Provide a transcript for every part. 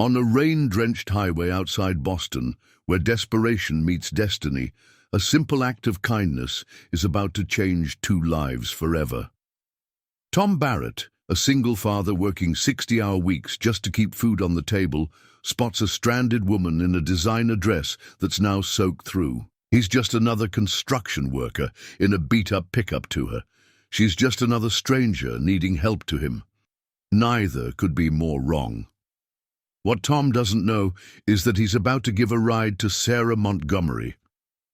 On a rain-drenched highway outside Boston, where desperation meets destiny, a simple act of kindness is about to change two lives forever. Tom Barrett, a single father working 60-hour weeks just to keep food on the table, spots a stranded woman in a designer dress that's now soaked through. He's just another construction worker in a beat-up pickup to her. She's just another stranger needing help to him. Neither could be more wrong. What Tom doesn't know is that he's about to give a ride to Sarah Montgomery,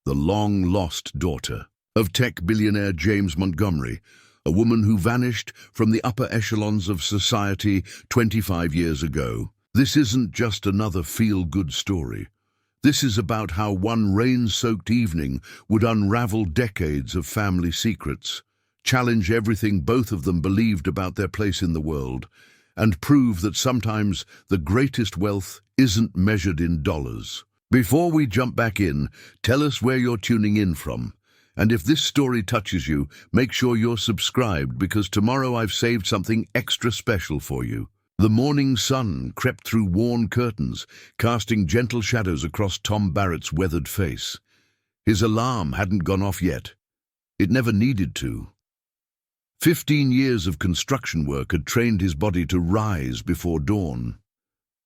the long-lost daughter of tech billionaire James Montgomery, a woman who vanished from the upper echelons of society 25 years ago. This isn't just another feel-good story. This is about how one rain-soaked evening would unravel decades of family secrets, challenge everything both of them believed about their place in the world, and prove that sometimes the greatest wealth isn't measured in dollars. Before we jump back in, tell us where you're tuning in from. And if this story touches you, make sure you're subscribed, because tomorrow I've saved something extra special for you. The morning sun crept through worn curtains, casting gentle shadows across Tom Barrett's weathered face. His alarm hadn't gone off yet. It never needed to. 15 years of construction work had trained his body to rise before dawn.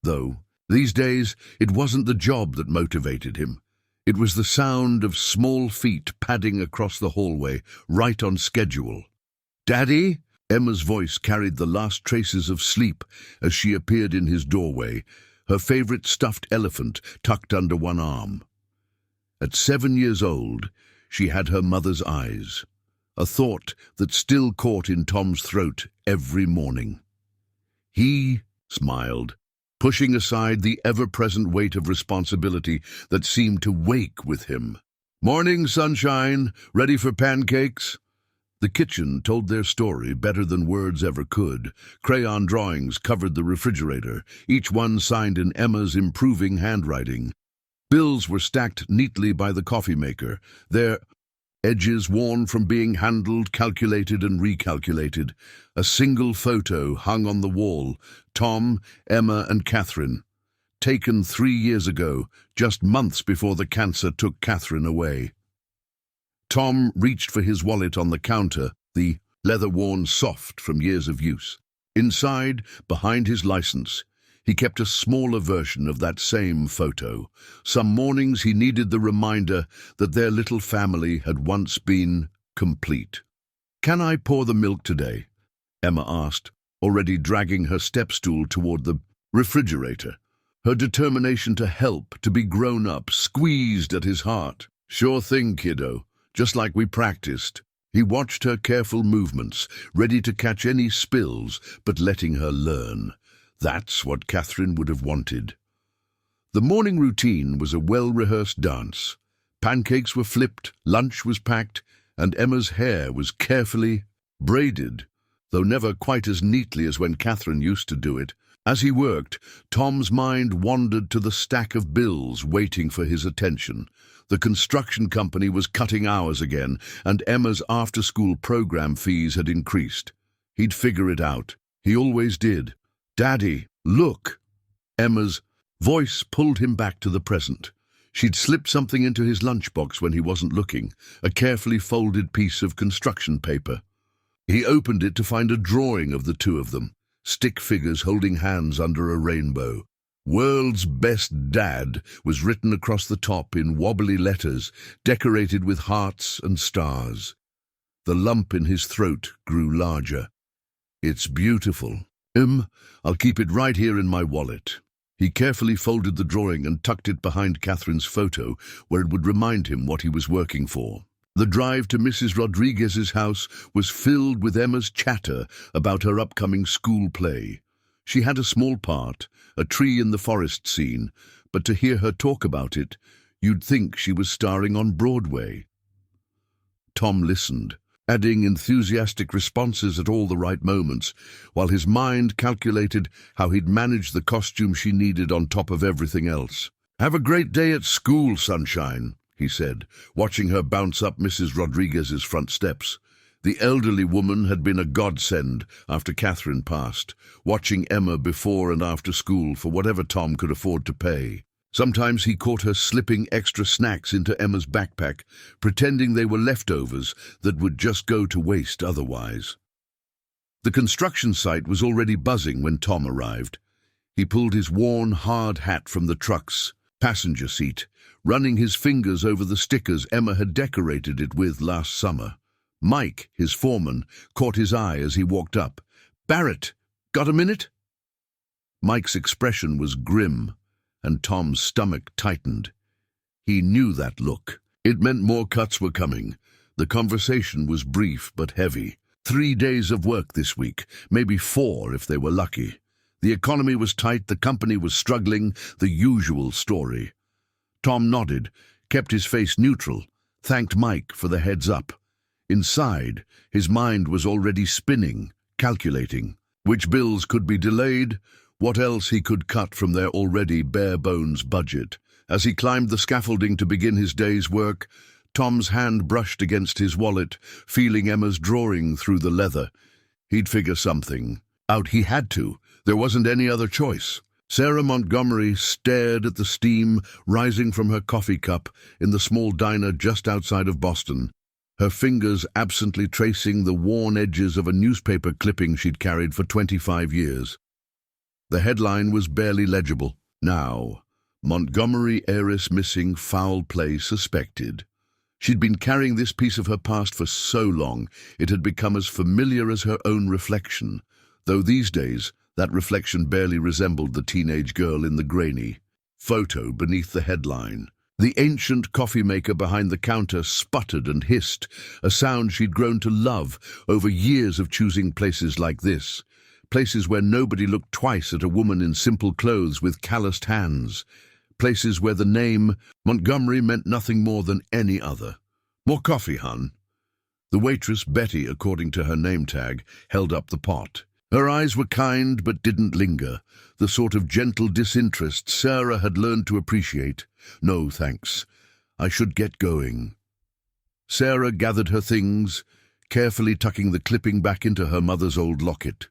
Though, these days, it wasn't the job that motivated him. It was the sound of small feet padding across the hallway, right on schedule. "Daddy?" Emma's voice carried the last traces of sleep as she appeared in his doorway, her favorite stuffed elephant tucked under one arm. At 7 years old, she had her mother's eyes, a thought that still caught in Tom's throat every morning. He smiled, pushing aside the ever-present weight of responsibility that seemed to wake with him. "Morning, sunshine. Ready for pancakes?" The kitchen told their story better than words ever could. Crayon drawings covered the refrigerator, each one signed in Emma's improving handwriting. Bills were stacked neatly by the coffee maker, their edges worn from being handled, calculated and recalculated. A single photo hung on the wall, Tom, Emma and Catherine, taken 3 years ago, just months before the cancer took Catherine away. Tom reached for his wallet on the counter, the leather worn soft from years of use. Inside, behind his license, he kept a smaller version of that same photo. Some mornings he needed the reminder that their little family had once been complete. "Can I pour the milk today?" Emma asked, already dragging her step-stool toward the refrigerator. Her determination to help, to be grown up, squeezed at his heart. "Sure thing, kiddo, just like we practiced." He watched her careful movements, ready to catch any spills, but letting her learn. That's what Catherine would have wanted. The morning routine was a well-rehearsed dance. Pancakes were flipped, lunch was packed, and Emma's hair was carefully braided, though never quite as neatly as when Catherine used to do it. As he worked, Tom's mind wandered to the stack of bills waiting for his attention. The construction company was cutting hours again, and Emma's after-school program fees had increased. He'd figure it out. He always did. "Daddy, look!" Emma's voice pulled him back to the present. She'd slipped something into his lunchbox when he wasn't looking, a carefully folded piece of construction paper. He opened it to find a drawing of the two of them, stick figures holding hands under a rainbow. "World's Best Dad" was written across the top in wobbly letters, decorated with hearts and stars. The lump in his throat grew larger. "It's beautiful. I'll keep it right here in my wallet." He carefully folded the drawing and tucked it behind Catherine's photo, where it would remind him what he was working for. The drive to Mrs. Rodriguez's house was filled with Emma's chatter about her upcoming school play. She had a small part, a tree in the forest scene, but to hear her talk about it, you'd think she was starring on Broadway. Tom listened, adding enthusiastic responses at all the right moments, while his mind calculated how he'd manage the costume she needed on top of everything else. "Have a great day at school, sunshine," he said, watching her bounce up Mrs. Rodriguez's front steps. The elderly woman had been a godsend after Catherine passed, watching Emma before and after school for whatever Tom could afford to pay. Sometimes he caught her slipping extra snacks into Emma's backpack, pretending they were leftovers that would just go to waste otherwise. The construction site was already buzzing when Tom arrived. He pulled his worn, hard hat from the truck's passenger seat, running his fingers over the stickers Emma had decorated it with last summer. Mike, his foreman, caught his eye as he walked up. "Barrett, got a minute?" Mike's expression was grim, and Tom's stomach tightened. He knew that look. It meant more cuts were coming. The conversation was brief but heavy. 3 days of work this week, maybe 4 if they were lucky. The economy was tight, the company was struggling, the usual story. Tom nodded, kept his face neutral, thanked Mike for the heads up. Inside, his mind was already spinning, calculating which bills could be delayed, what else he could cut from their already bare-bones budget. As he climbed the scaffolding to begin his day's work, Tom's hand brushed against his wallet, feeling Emma's drawing through the leather. He'd figure something out. He had to. There wasn't any other choice. Sarah Montgomery stared at the steam rising from her coffee cup in the small diner just outside of Boston, her fingers absently tracing the worn edges of a newspaper clipping she'd carried for 25 years. The headline was barely legible. Now, Montgomery heiress missing, foul play suspected. She'd been carrying this piece of her past for so long, it had become as familiar as her own reflection, though these days that reflection barely resembled the teenage girl in the grainy photo beneath the headline. The ancient coffee maker behind the counter sputtered and hissed, a sound she'd grown to love over years of choosing places like this, places where nobody looked twice at a woman in simple clothes with calloused hands, places where the name Montgomery meant nothing more than any other. "More coffee, hun?" The waitress, Betty, according to her name tag, held up the pot. Her eyes were kind but didn't linger, the sort of gentle disinterest Sarah had learned to appreciate. "No, thanks. I should get going." Sarah gathered her things, carefully tucking the clipping back into her mother's old locket.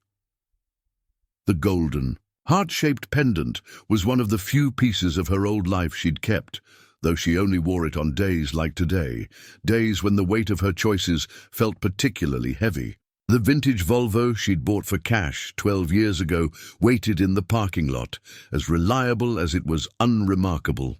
The golden, heart-shaped pendant was one of the few pieces of her old life she'd kept, though she only wore it on days like today, days when the weight of her choices felt particularly heavy. The vintage Volvo she'd bought for cash 12 years ago waited in the parking lot, as reliable as it was unremarkable.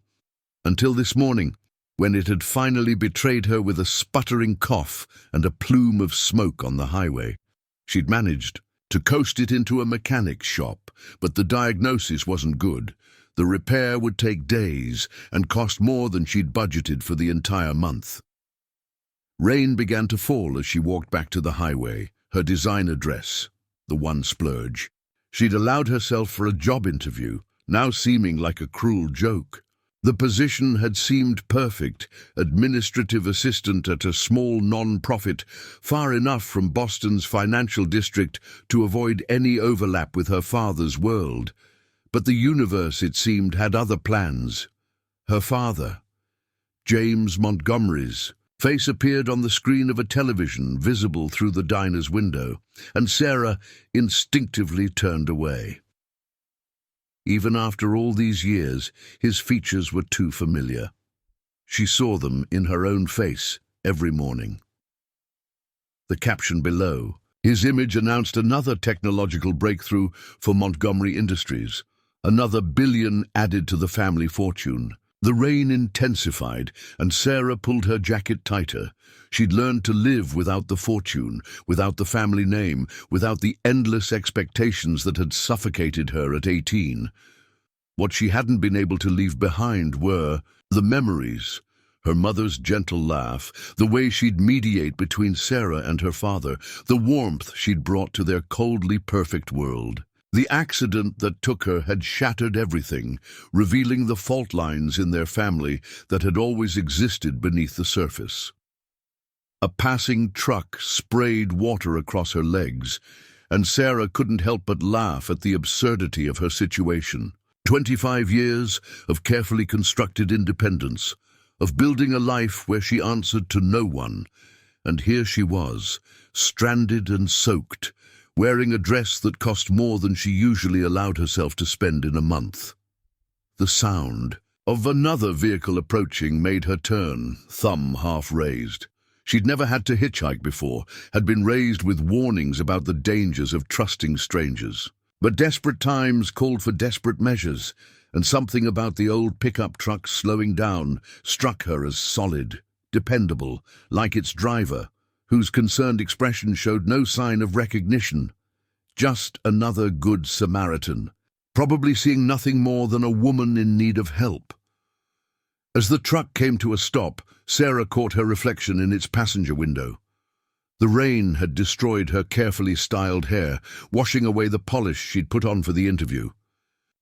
Until this morning, when it had finally betrayed her with a sputtering cough and a plume of smoke on the highway. She'd managed to coast it into a mechanic's shop, but the diagnosis wasn't good. The repair would take days and cost more than she'd budgeted for the entire month. Rain began to fall as she walked back to the highway, her designer dress, the one splurge. She'd allowed herself for a job interview, now seeming like a cruel joke. The position had seemed perfect, administrative assistant at a small non-profit, far enough from Boston's financial district to avoid any overlap with her father's world. But the universe, it seemed, had other plans. Her father, James Montgomery's face appeared on the screen of a television visible through the diner's window, and Sarah instinctively turned away. Even after all these years, his features were too familiar. She saw them in her own face every morning. The caption below, his image announced another technological breakthrough for Montgomery Industries, another billion added to the family fortune. The rain intensified, and Sarah pulled her jacket tighter. She'd learned to live without the fortune, without the family name, without the endless expectations that had suffocated her at 18. What she hadn't been able to leave behind were the memories, her mother's gentle laugh, the way she'd mediate between Sarah and her father, the warmth she'd brought to their coldly perfect world. The accident that took her had shattered everything, revealing the fault lines in their family that had always existed beneath the surface. A passing truck sprayed water across her legs, and Sarah couldn't help but laugh at the absurdity of her situation. 25 years of carefully constructed independence, of building a life where she answered to no one, And here she was, stranded and soaked, wearing a dress that cost more than she usually allowed herself to spend in a month. The sound of another vehicle approaching made her turn, thumb half raised. She'd never had to hitchhike before, had been raised with warnings about the dangers of trusting strangers. But desperate times called for desperate measures, and something about the old pickup truck slowing down struck her as solid, dependable, like its driver, whose concerned expression showed no sign of recognition. Just another good Samaritan, probably seeing nothing more than a woman in need of help. As the truck came to a stop, Sarah caught her reflection in its passenger window. The rain had destroyed her carefully styled hair, washing away the polish she'd put on for the interview.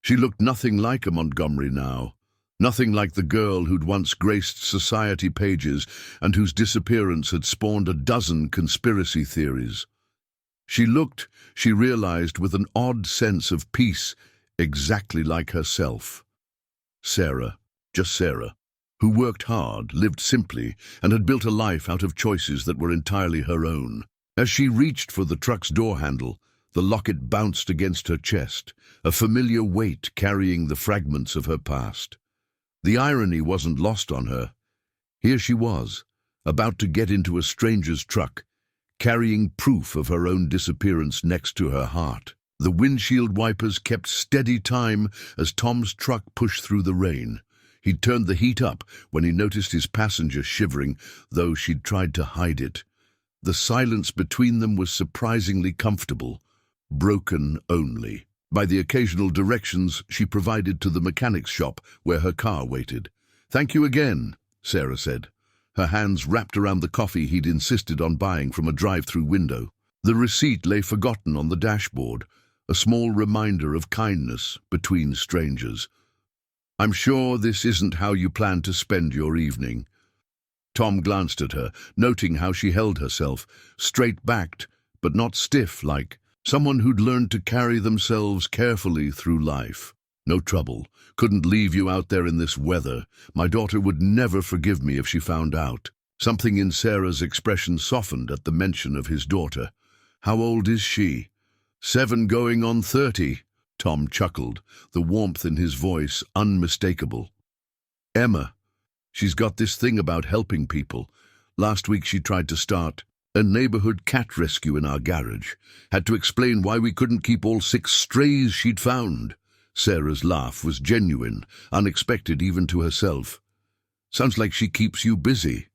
She looked nothing like a Montgomery now, nothing like the girl who'd once graced society pages and whose disappearance had spawned a dozen conspiracy theories. She looked, she realized, with an odd sense of peace, exactly like herself. Sarah, just Sarah, who worked hard, lived simply, and had built a life out of choices that were entirely her own. As she reached for the truck's door handle, the locket bounced against her chest, a familiar weight carrying the fragments of her past. The irony wasn't lost on her. Here she was, about to get into a stranger's truck, carrying proof of her own disappearance next to her heart. The windshield wipers kept steady time as Tom's truck pushed through the rain. He'd turned the heat up when he noticed his passenger shivering, though she'd tried to hide it. The silence between them was surprisingly comfortable, broken only by the occasional directions she provided to the mechanic's shop where her car waited. "Thank you again," Sarah said, her hands wrapped around the coffee he'd insisted on buying from a drive-through window. The receipt lay forgotten on the dashboard, a small reminder of kindness between strangers. "I'm sure this isn't how you plan to spend your evening." Tom glanced at her, noting how she held herself, straight-backed, but not stiff, like someone who'd learned to carry themselves carefully through life. "No trouble. Couldn't leave you out there in this weather. My daughter would never forgive me if she found out." Something in Sarah's expression softened at the mention of his daughter. "How old is she?" 7 going on 30. Tom chuckled, the warmth in his voice unmistakable. "Emma. She's got this thing about helping people. Last week she tried to start a neighborhood cat rescue in our garage. Had to explain why we couldn't keep all 6 strays she'd found." Sarah's laugh was genuine, unexpected even to herself. "Sounds like she keeps you busy."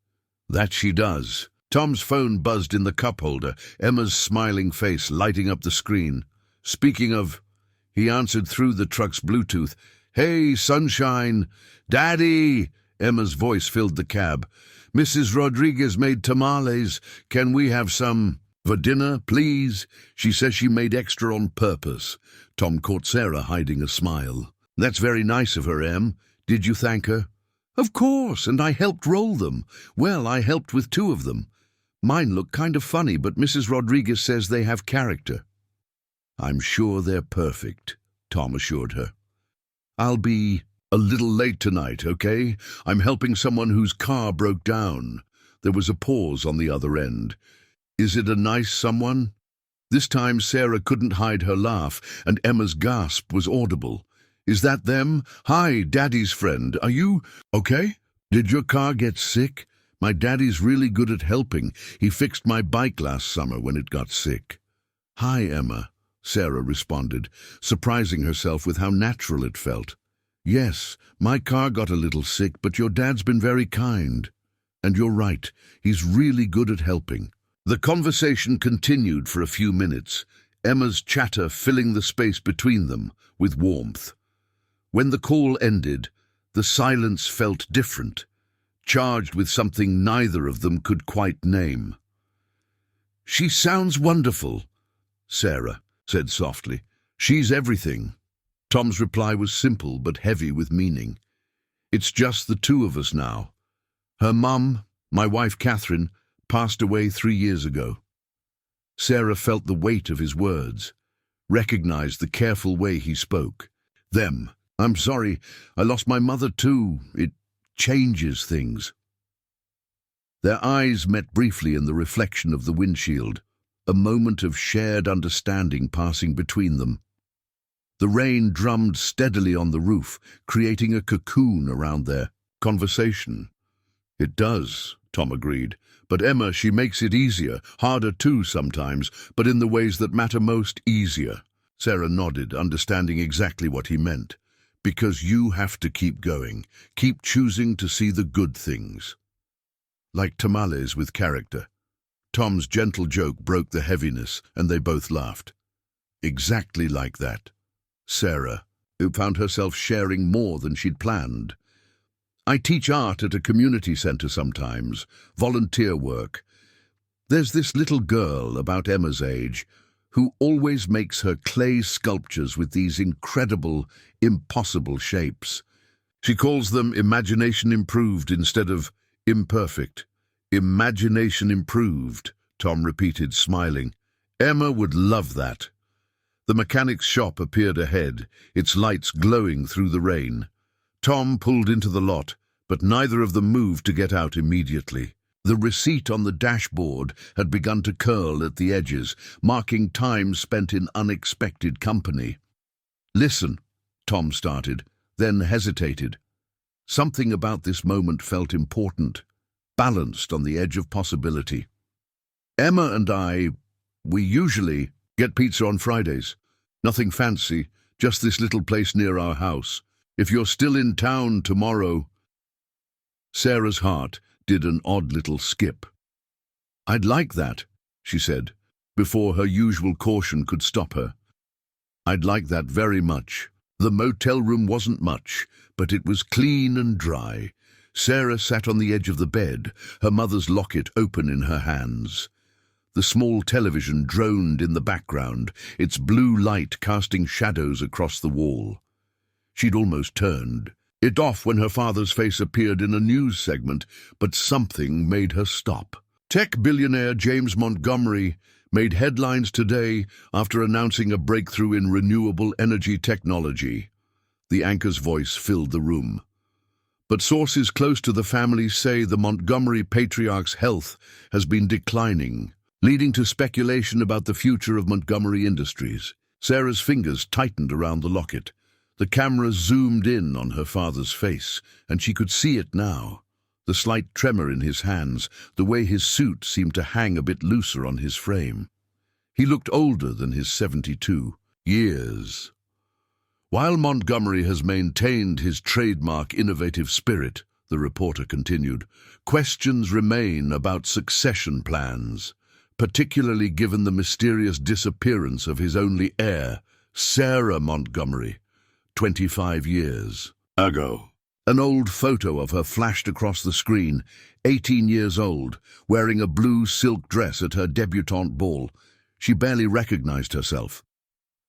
"That she does." Tom's phone buzzed in the cup holder, Emma's smiling face lighting up the screen. "Speaking of..." He answered through the truck's Bluetooth. "Hey, sunshine." "Daddy!" Emma's voice filled the cab. "Mrs. Rodriguez made tamales. Can we have some for dinner, please? She says she made extra on purpose." Tom caught Sarah hiding a smile. "That's very nice of her, Em. Did you thank her?" "Of course, and I helped roll them. Well, I helped with 2 of them. Mine look kind of funny, but Mrs. Rodriguez says they have character." "I'm sure they're perfect," Tom assured her. "I'll be a little late tonight, okay? I'm helping someone whose car broke down." There was a pause on the other end. "Is it a nice someone?" This time Sarah couldn't hide her laugh, and Emma's gasp was audible. "Is that them? Hi, Daddy's friend. Are you okay? Did your car get sick? My daddy's really good at helping. He fixed my bike last summer when it got sick." "Hi, Emma," Sarah responded, surprising herself with how natural it felt. "Yes, my car got a little sick, but your dad's been very kind. And you're right, he's really good at helping." The conversation continued for a few minutes, Emma's chatter filling the space between them with warmth. When the call ended, the silence felt different, charged with something neither of them could quite name. "She sounds wonderful," Sarah said softly. "She's everything." Tom's reply was simple but heavy with meaning. "It's just the 2 of us now. Her mum, my wife Catherine, passed away 3 years ago." Sarah felt the weight of his words, recognized the careful way he spoke. "Them. I'm sorry, I lost my mother too. It changes things." Their eyes met briefly in the reflection of the windshield, a moment of shared understanding passing between them. The rain drummed steadily on the roof, creating a cocoon around their conversation. "It does," Tom agreed. "But Emma, she makes it easier, harder too sometimes, but in the ways that matter most, easier." Sarah nodded, understanding exactly what he meant. "Because you have to keep going, keep choosing to see the good things." Like tamales with character. Tom's gentle joke broke the heaviness, and they both laughed. Exactly like that. Sarah, who found herself sharing more than she'd planned. "I teach art at a community centre sometimes, volunteer work. There's this little girl about Emma's age who always makes her clay sculptures with these incredible, impossible shapes. She calls them imagination improved instead of imperfect." "Imagination improved," Tom repeated, smiling. "Emma would love that." The mechanic's shop appeared ahead, its lights glowing through the rain. Tom pulled into the lot, but neither of them moved to get out immediately. The receipt on the dashboard had begun to curl at the edges, marking time spent in unexpected company. "Listen," Tom started, then hesitated. Something about this moment felt important, balanced on the edge of possibility. "Emma and we usually get pizza on Fridays. Nothing fancy, just this little place near our house. If you're still in town tomorrow—" Sarah's heart did an odd little skip. "I'd like that," she said, before her usual caution could stop her. "I'd like that very much." The motel room wasn't much, but it was clean and dry. Sarah sat on the edge of the bed, her mother's locket open in her hands. The small television droned in the background, its blue light casting shadows across the wall. She'd almost turned it off when her father's face appeared in a news segment, but something made her stop. Tech billionaire James Montgomery made headlines today after announcing a breakthrough in renewable energy technology. The anchor's voice filled the room. But sources close to the family say the Montgomery patriarch's health has been declining, leading to speculation about the future of Montgomery Industries. Sarah's fingers tightened around the locket. The camera zoomed in on her father's face, and she could see it now. The slight tremor in his hands, the way his suit seemed to hang a bit looser on his frame. He looked older than his 72 years. While Montgomery has maintained his trademark innovative spirit, the reporter continued, questions remain about succession plans, particularly given the mysterious disappearance of his only heir, Sarah Montgomery, 25 years ago. An old photo of her flashed across the screen, 18 years old, wearing a blue silk dress at her debutante ball. She barely recognized herself.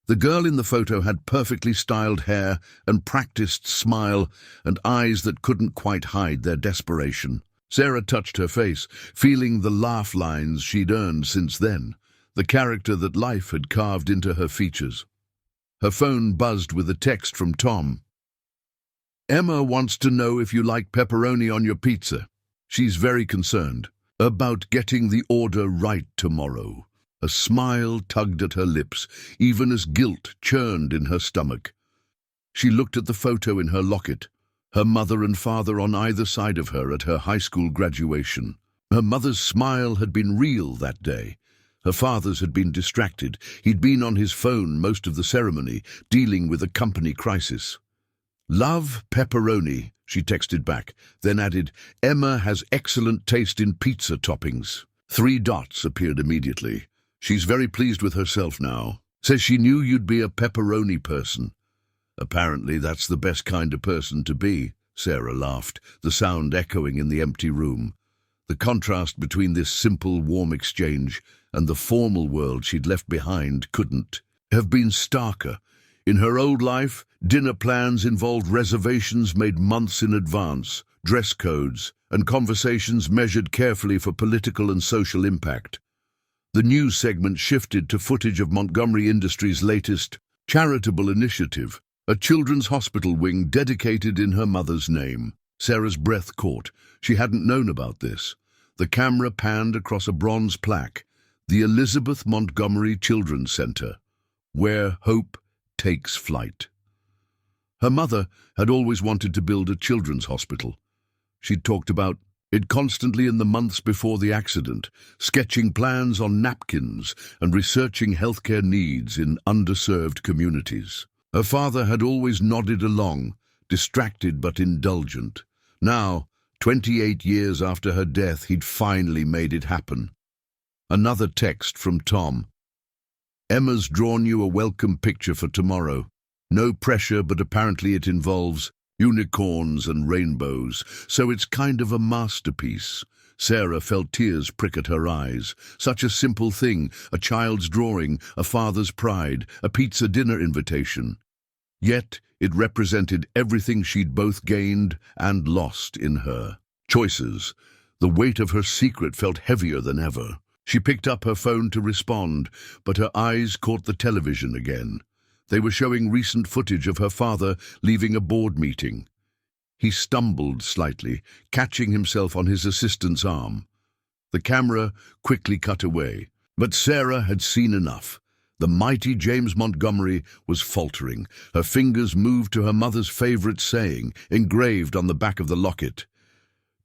The girl in the photo had perfectly styled hair and practiced smile and eyes that couldn't quite hide their desperation. Sarah touched her face, feeling the laugh lines she'd earned since then, the character that life had carved into her features. Her phone buzzed with a text from Tom. "Emma wants to know if you like pepperoni on your pizza. She's very concerned about getting the order right tomorrow." A smile tugged at her lips, even as guilt churned in her stomach. She looked at the photo in her locket, her mother and father on either side of her at her high school graduation. Her mother's smile had been real that day. Her father's had been distracted. He'd been on his phone most of the ceremony, dealing with a company crisis. "Love pepperoni," she texted back, then added, "Emma has excellent taste in pizza toppings." 3 dots appeared immediately. "She's very pleased with herself now. Says she knew you'd be a pepperoni person." "Apparently that's the best kind of person to be," Sarah laughed, the sound echoing in the empty room. The contrast between this simple, warm exchange and the formal world she'd left behind couldn't have been starker. In her old life, dinner plans involved reservations made months in advance, dress codes, and conversations measured carefully for political and social impact. The news segment shifted to footage of Montgomery Industries' latest charitable initiative, a children's hospital wing dedicated in her mother's name. Sarah's breath caught. She hadn't known about this. The camera panned across a bronze plaque, the Elizabeth Montgomery Children's Center, where hope takes flight. Her mother had always wanted to build a children's hospital. She'd talked about it constantly in the months before the accident, sketching plans on napkins and researching healthcare needs in underserved communities. Her father had always nodded along, distracted but indulgent. Now, 28 years after her death, he'd finally made it happen. Another text from Tom. Emma's drawn you a welcome picture for tomorrow. No pressure, but apparently it involves unicorns and rainbows, so it's kind of a masterpiece. Sarah felt tears prick at her eyes. Such a simple thing, a child's drawing, a father's pride, a pizza dinner invitation. Yet it represented everything she'd both gained and lost in her choices. The weight of her secret felt heavier than ever. She picked up her phone to respond, but her eyes caught the television again. They were showing recent footage of her father leaving a board meeting. He stumbled slightly, catching himself on his assistant's arm. The camera quickly cut away, but Sarah had seen enough. The mighty James Montgomery was faltering. Her fingers moved to her mother's favorite saying, engraved on the back of the locket.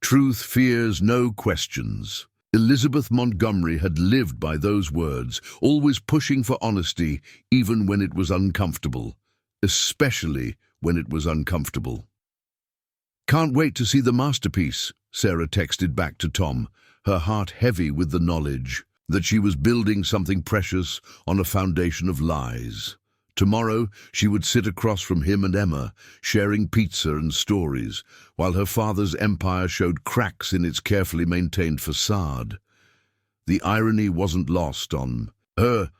Truth fears no questions. Elizabeth Montgomery had lived by those words, always pushing for honesty, even when it was uncomfortable. Especially when it was uncomfortable. "Can't wait to see the masterpiece," Sarah texted back to Tom, her heart heavy with the knowledge that she was building something precious on a foundation of lies. Tomorrow, she would sit across from him and Emma, sharing pizza and stories, while her father's empire showed cracks in its carefully maintained facade. The irony wasn't lost on her.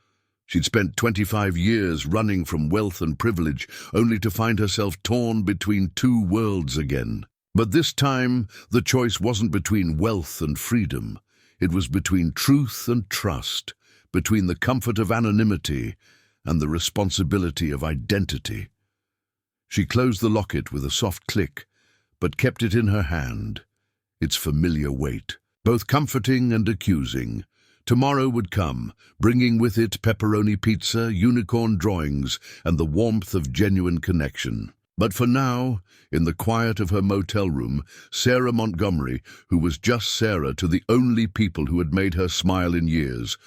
She'd spent 25 years running from wealth and privilege, only to find herself torn between two worlds again. But this time, the choice wasn't between wealth and freedom. It was between truth and trust, between the comfort of anonymity and the responsibility of identity. She closed the locket with a soft click, but kept it in her hand, its familiar weight, both comforting and accusing. Tomorrow would come, bringing with it pepperoni pizza, unicorn drawings, and the warmth of genuine connection. But for now, in the quiet of her motel room, Sarah Montgomery, who was just Sarah to the only people who had made her smile in years,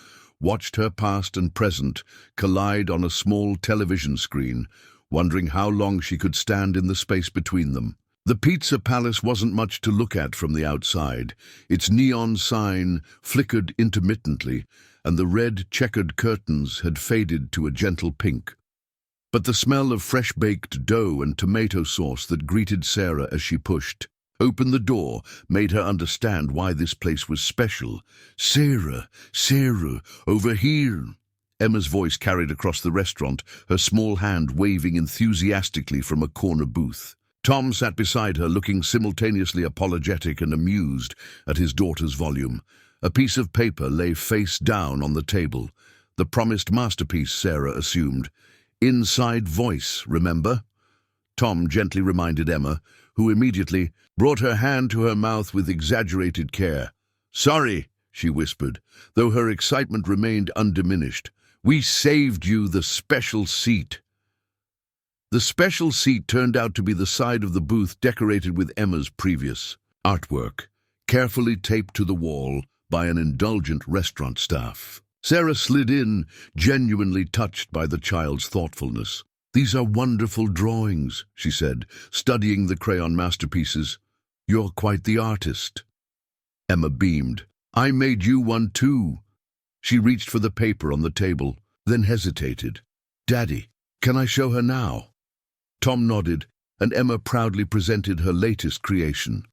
watched her past and present collide on a small television screen, wondering how long she could stand in the space between them. The Pizza Palace wasn't much to look at from the outside. Its neon sign flickered intermittently, and the red checkered curtains had faded to a gentle pink. But the smell of fresh-baked dough and tomato sauce that greeted Sarah as she pushed open the door made her understand why this place was special. "Sarah, Sarah, over here." Emma's voice carried across the restaurant, her small hand waving enthusiastically from a corner booth. Tom sat beside her, looking simultaneously apologetic and amused at his daughter's volume. A piece of paper lay face down on the table. The promised masterpiece, Sarah assumed. "Inside voice, remember?" Tom gently reminded Emma, who immediately brought her hand to her mouth with exaggerated care. "Sorry," she whispered, though her excitement remained undiminished. "We saved you the special seat." The special seat turned out to be the side of the booth decorated with Emma's previous artwork, carefully taped to the wall by an indulgent restaurant staff. Sarah slid in, genuinely touched by the child's thoughtfulness. "These are wonderful drawings," she said, studying the crayon masterpieces. "You're quite the artist." Emma beamed. "I made you one too." She reached for the paper on the table, then hesitated. "Daddy, can I show her now?" Tom nodded, and Emma proudly presented her latest creation.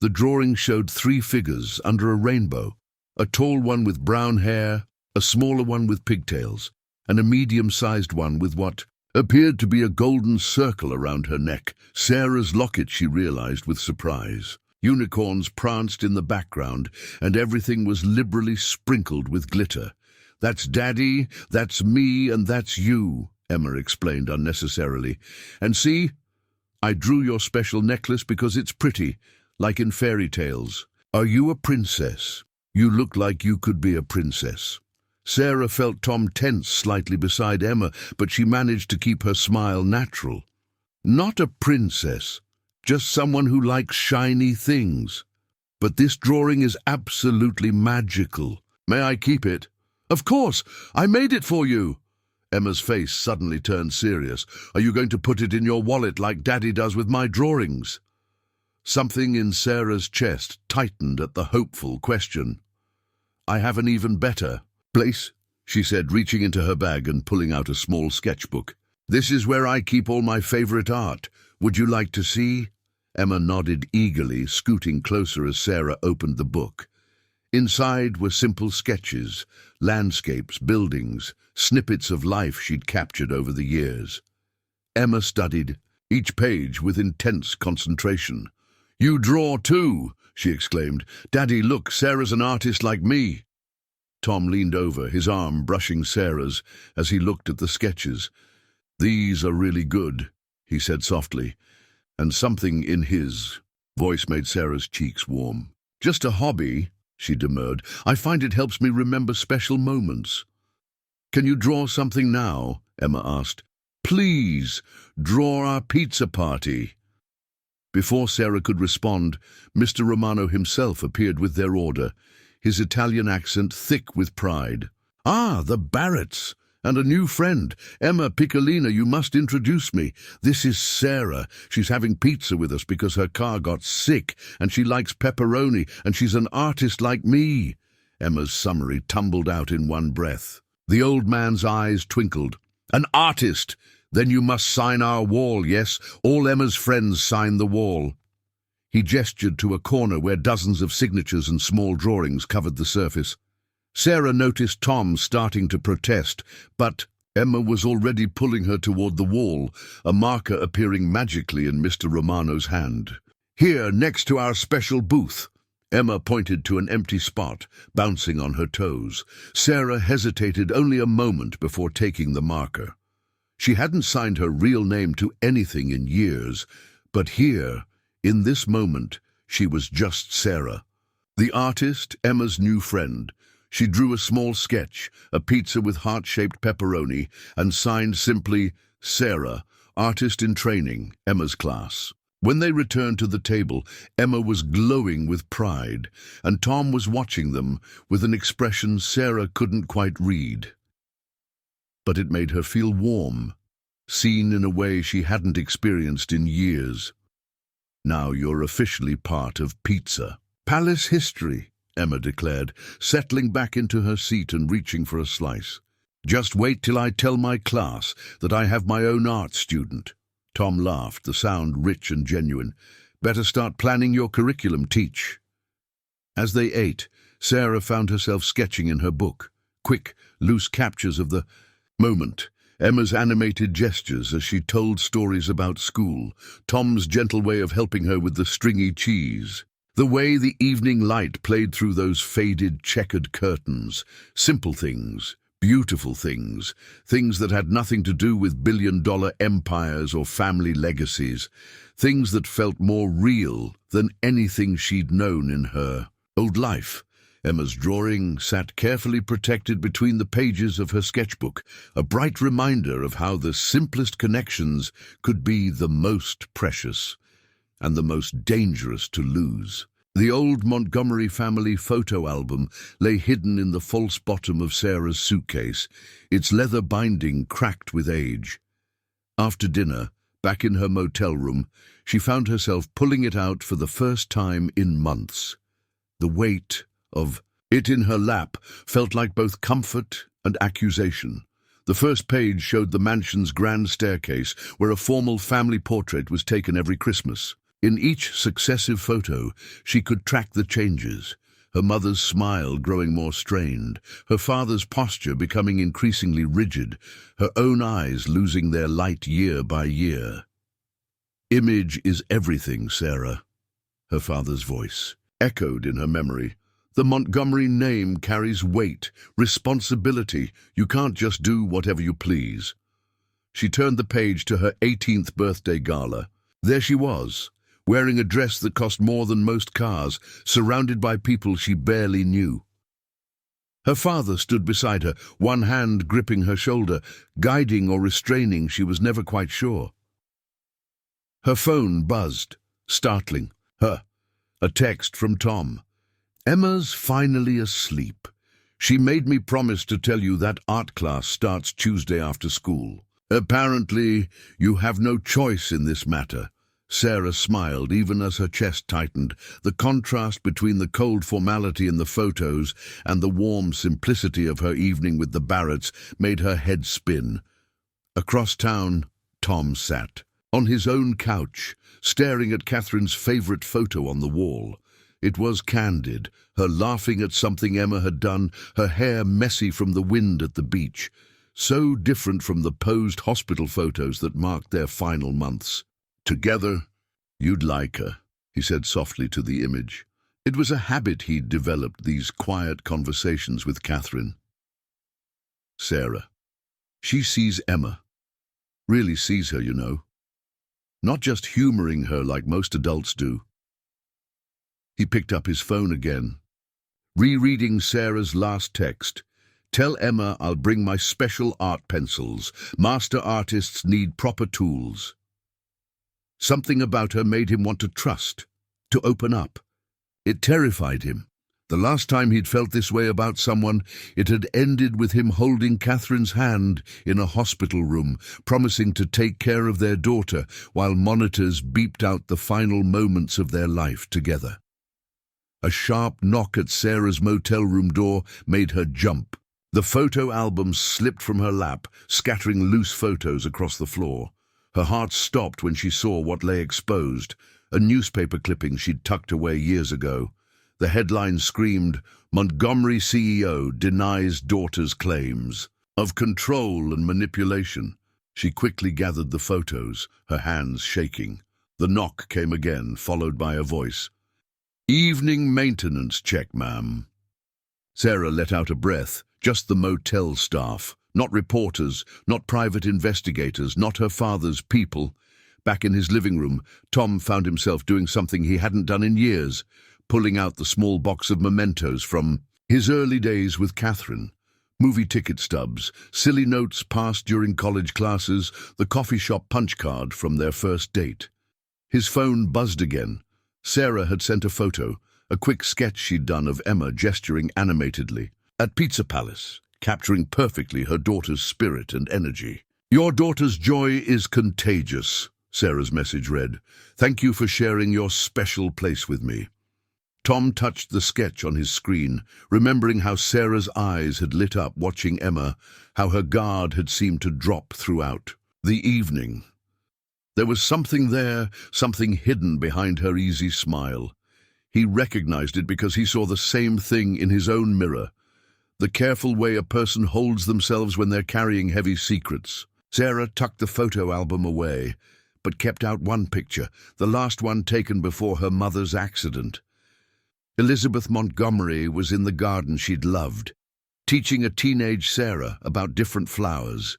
The drawing showed 3 figures under a rainbow, a tall one with brown hair, a smaller one with pigtails, and a medium-sized one with what appeared to be a golden circle around her neck. Sarah's locket, she realized with surprise. Unicorns pranced in the background, and everything was liberally sprinkled with glitter. "That's Daddy, that's me, and that's you," Emma explained unnecessarily. "And see, I drew your special necklace because it's pretty, like in fairy tales. Are you a princess? You look like you could be a princess. Sarah felt Tom tense slightly beside Emma, but she managed to keep her smile natural. Not a princess, just someone who likes shiny things. But this drawing is absolutely magical. May I keep it? Of course, I made it for you. Emma's face suddenly turned serious. Are you going to put it in your wallet like Daddy does with my drawings? Something in Sarah's chest tightened at the hopeful question. I have an even better place, she said, reaching into her bag and pulling out a small sketchbook. This is where I keep all my favorite art. Would you like to see? Emma nodded eagerly, scooting closer as Sarah opened the book. Inside were simple sketches, landscapes, buildings, snippets of life she'd captured over the years. Emma studied, each page with intense concentration. You draw too, she exclaimed. Daddy, look, Sarah's an artist like me. Tom leaned over, his arm brushing Sarah's as he looked at the sketches. These are really good, he said softly, and something in his voice made Sarah's cheeks warm. Just a hobby, she demurred. I find it helps me remember special moments. Can you draw something now? Emma asked. Please, draw our pizza party. Before Sarah could respond, Mr. Romano himself appeared with their order, his Italian accent thick with pride. Ah, the Barretts, and a new friend. Emma Piccolina, you must introduce me. This is Sarah. She's having pizza with us because her car got sick, and she likes pepperoni, and she's an artist like me. Emma's summary tumbled out in one breath. The old man's eyes twinkled. An artist! Then you must sign our wall, yes? All Emma's friends sign the wall. He gestured to a corner where dozens of signatures and small drawings covered the surface. Sarah noticed Tom starting to protest, but Emma was already pulling her toward the wall, a marker appearing magically in Mr. Romano's hand. Here, next to our special booth. Emma pointed to an empty spot, bouncing on her toes. Sarah hesitated only a moment before taking the marker. She hadn't signed her real name to anything in years, but here, in this moment, she was just Sarah. The artist, Emma's new friend. She drew a small sketch, a pizza with heart-shaped pepperoni, and signed simply, Sarah, artist in training, Emma's class. When they returned to the table, Emma was glowing with pride, and Tom was watching them with an expression Sarah couldn't quite read. But it made her feel warm, seen in a way she hadn't experienced in years. Now you're officially part of pizza. Palace history, Emma declared, settling back into her seat and reaching for a slice. Just wait till I tell my class that I have my own art student. Tom laughed, the sound rich and genuine. Better start planning your curriculum, teach. As they ate, Sarah found herself sketching in her book, quick, loose captures of the moment. Emma's animated gestures as she told stories about school, Tom's gentle way of helping her with the stringy cheese, the way the evening light played through those faded, checkered curtains, simple things, beautiful things, things that had nothing to do with billion-dollar empires or family legacies, things that felt more real than anything she'd known in her old life. Emma's drawing sat carefully protected between the pages of her sketchbook, a bright reminder of how the simplest connections could be the most precious and the most dangerous to lose. The old Montgomery family photo album lay hidden in the false bottom of Sarah's suitcase, its leather binding cracked with age. After dinner, back in her motel room, she found herself pulling it out for the first time in months. The weight of it in her lap felt like both comfort and accusation. The first page showed the mansion's grand staircase, where a formal family portrait was taken every Christmas. In each successive photo, she could track the changes, her mother's smile growing more strained, her father's posture becoming increasingly rigid, her own eyes losing their light year by year. Image is everything, Sarah, her father's voice echoed in her memory. The Montgomery name carries weight, responsibility. You can't just do whatever you please. She turned the page to her 18th birthday gala. There she was, wearing a dress that cost more than most cars, surrounded by people she barely knew. Her father stood beside her, one hand gripping her shoulder, guiding or restraining, she was never quite sure. Her phone buzzed, startling. A text from Tom. "Emma's finally asleep. She made me promise to tell you that art class starts Tuesday after school. Apparently, you have no choice in this matter." Sarah smiled, even as her chest tightened. The contrast between the cold formality in the photos and the warm simplicity of her evening with the Barretts made her head spin. Across town, Tom sat, on his own couch, staring at Catherine's favorite photo on the wall. It was candid, her laughing at something Emma had done, her hair messy from the wind at the beach. So different from the posed hospital photos that marked their final months. "Together, you'd like her," he said softly to the image. It was a habit he'd developed, these quiet conversations with Catherine. Sarah. She sees Emma. Really sees her, you know. Not just humoring her like most adults do. He picked up his phone again, rereading Sarah's last text. "Tell Emma I'll bring my special art pencils. Master artists need proper tools." Something about her made him want to trust, to open up. It terrified him. The last time he'd felt this way about someone, it had ended with him holding Catherine's hand in a hospital room, promising to take care of their daughter while monitors beeped out the final moments of their life together. A sharp knock at Sarah's motel room door made her jump. The photo album slipped from her lap, scattering loose photos across the floor. Her heart stopped when she saw what lay exposed, a newspaper clipping she'd tucked away years ago. The headline screamed, "Montgomery CEO denies daughter's claims of control and manipulation." She quickly gathered the photos, her hands shaking. The knock came again, followed by a voice. "Evening maintenance check, ma'am." Sarah let out a breath. Just the motel staff. Not reporters, not private investigators, not her father's people. Back in his living room, Tom found himself doing something he hadn't done in years, pulling out the small box of mementos from his early days with Catherine. Movie ticket stubs, silly notes passed during college classes, the coffee shop punch card from their first date. His phone buzzed again. Sarah had sent a photo, a quick sketch she'd done of Emma gesturing animatedly at Pizza Palace, capturing perfectly her daughter's spirit and energy. "Your daughter's joy is contagious," Sarah's message read. "Thank you for sharing your special place with me." Tom touched the sketch on his screen, remembering how Sarah's eyes had lit up watching Emma, how her guard had seemed to drop throughout the evening. There was something there, something hidden behind her easy smile. He recognized it because he saw the same thing in his own mirror. The careful way a person holds themselves when they're carrying heavy secrets. Sarah tucked the photo album away, but kept out one picture, the last one taken before her mother's accident. Elizabeth Montgomery was in the garden she'd loved, teaching a teenage Sarah about different flowers.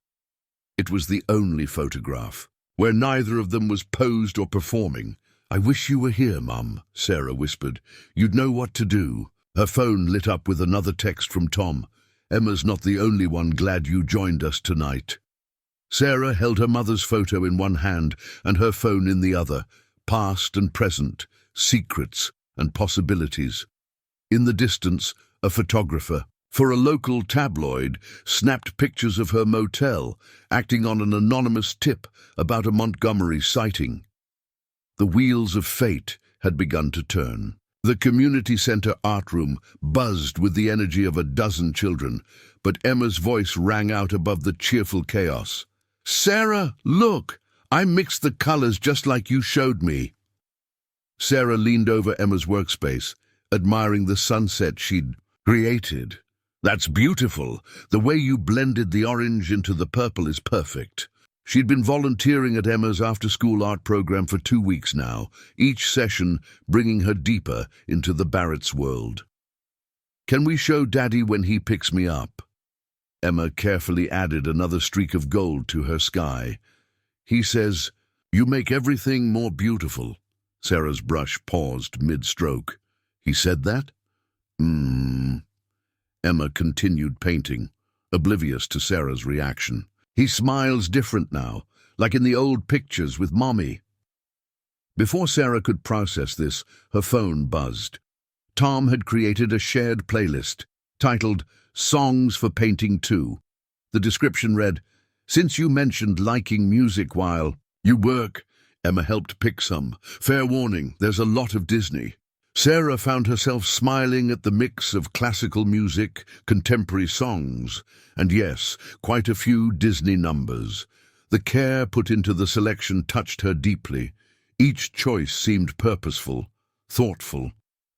It was the only photograph, where neither of them was posed or performing. "I wish you were here, Mum," Sarah whispered. "You'd know what to do." Her phone lit up with another text from Tom. "Emma's not the only one glad you joined us tonight." Sarah held her mother's photo in one hand and her phone in the other. Past and present, secrets and possibilities. In the distance, a photographer, for a local tabloid, snapped pictures of her motel, acting on an anonymous tip about a Montgomery sighting. The wheels of fate had begun to turn. The community center art room buzzed with the energy of a dozen children, but Emma's voice rang out above the cheerful chaos. "Sarah, look! I mixed the colors just like you showed me." Sarah leaned over Emma's workspace, admiring the sunset she'd created. "That's beautiful. The way you blended the orange into the purple is perfect." She'd been volunteering at Emma's after-school art program for 2 weeks now, each session bringing her deeper into the Barrett's world. "Can we show Daddy when he picks me up?" Emma carefully added another streak of gold to her sky. "He says, you make everything more beautiful." Sarah's brush paused mid-stroke. He said that? Emma continued painting, oblivious to Sarah's reaction. He smiles different now, like in the old pictures with Mommy. Before Sarah could process this, her phone buzzed. Tom had created a shared playlist, titled Songs for Painting 2. The description read, "Since you mentioned liking music while you work," Emma helped pick some. "Fair warning, there's a lot of Disney." Sarah found herself smiling at the mix of classical music, contemporary songs, and yes, quite a few Disney numbers. The care put into the selection touched her deeply. Each choice seemed purposeful, thoughtful.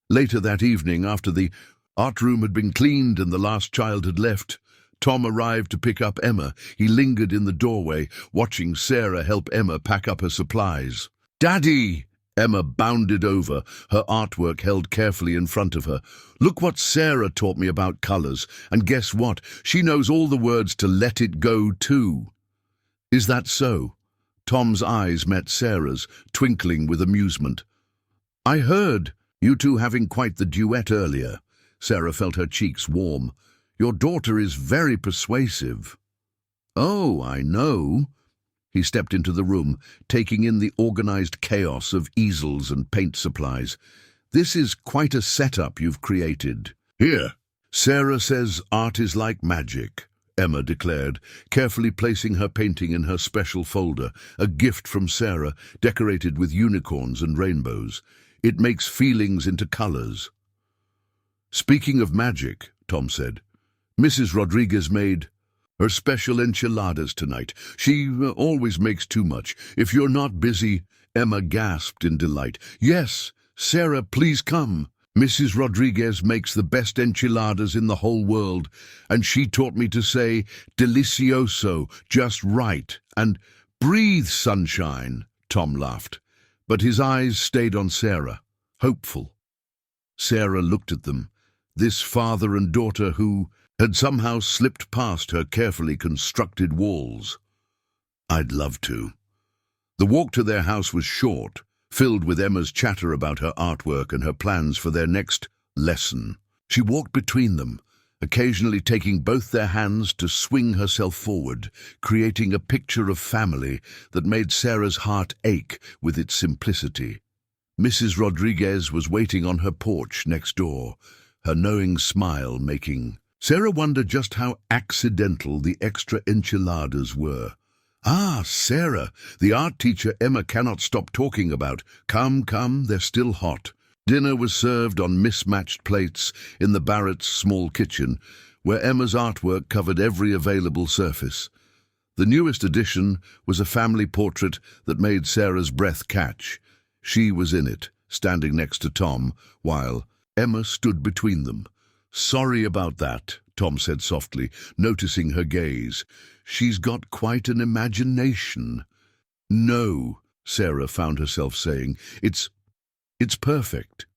Later that evening, after the art room had been cleaned and the last child had left, Tom arrived to pick up Emma. He lingered in the doorway, watching Sarah help Emma pack up her supplies. "Daddy!" Emma bounded over, her artwork held carefully in front of her. "Look what Sarah taught me about colors, and guess what? She knows all the words to Let It Go, too." "Is that so?" Tom's eyes met Sarah's, twinkling with amusement. "I heard you two having quite the duet earlier." Sarah felt her cheeks warm. "Your daughter is very persuasive." "Oh, I know." He stepped into the room, taking in the organized chaos of easels and paint supplies. "This is quite a setup you've created." "Here." "Sarah says art is like magic," Emma declared, carefully placing her painting in her special folder, a gift from Sarah, decorated with unicorns and rainbows. "It makes feelings into colors." "Speaking of magic," Tom said, "Mrs. Rodriguez made her special enchiladas tonight. She always makes too much. If you're not busy," Emma gasped in delight. "Yes, Sarah, please come. Mrs. Rodriguez makes the best enchiladas in the whole world, and she taught me to say delicioso, just right, and breathe, sunshine." Tom laughed, but his eyes stayed on Sarah, hopeful. Sarah looked at them, this father and daughter who had somehow slipped past her carefully constructed walls. "I'd love to." The walk to their house was short, filled with Emma's chatter about her artwork and her plans for their next lesson. She walked between them, occasionally taking both their hands to swing herself forward, creating a picture of family that made Sarah's heart ache with its simplicity. Mrs. Rodriguez was waiting on her porch next door, her knowing smile making Sarah wondered just how accidental the extra enchiladas were. "Ah, Sarah, the art teacher Emma cannot stop talking about. Come, come, they're still hot." Dinner was served on mismatched plates in the Barrett's small kitchen, where Emma's artwork covered every available surface. The newest addition was a family portrait that made Sarah's breath catch. She was in it, standing next to Tom, while Emma stood between them. "Sorry about that," Tom said softly, noticing her gaze. "She's got quite an imagination." "No," Sarah found herself saying. It's perfect."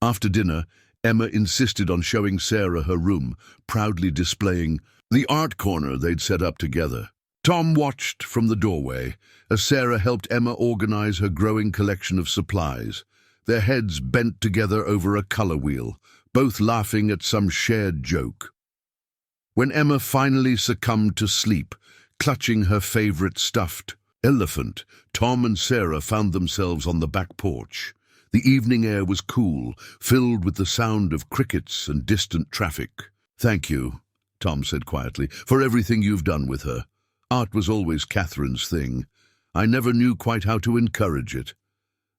After dinner, Emma insisted on showing Sarah her room, proudly displaying the art corner they'd set up together. Tom watched from the doorway as Sarah helped Emma organize her growing collection of supplies, their heads bent together over a color wheel, both laughing at some shared joke. When Emma finally succumbed to sleep, clutching her favorite stuffed elephant, Tom and Sarah found themselves on the back porch. The evening air was cool, filled with the sound of crickets and distant traffic. "Thank you," Tom said quietly, "for everything you've done with her. Art was always Catherine's thing. I never knew quite how to encourage it."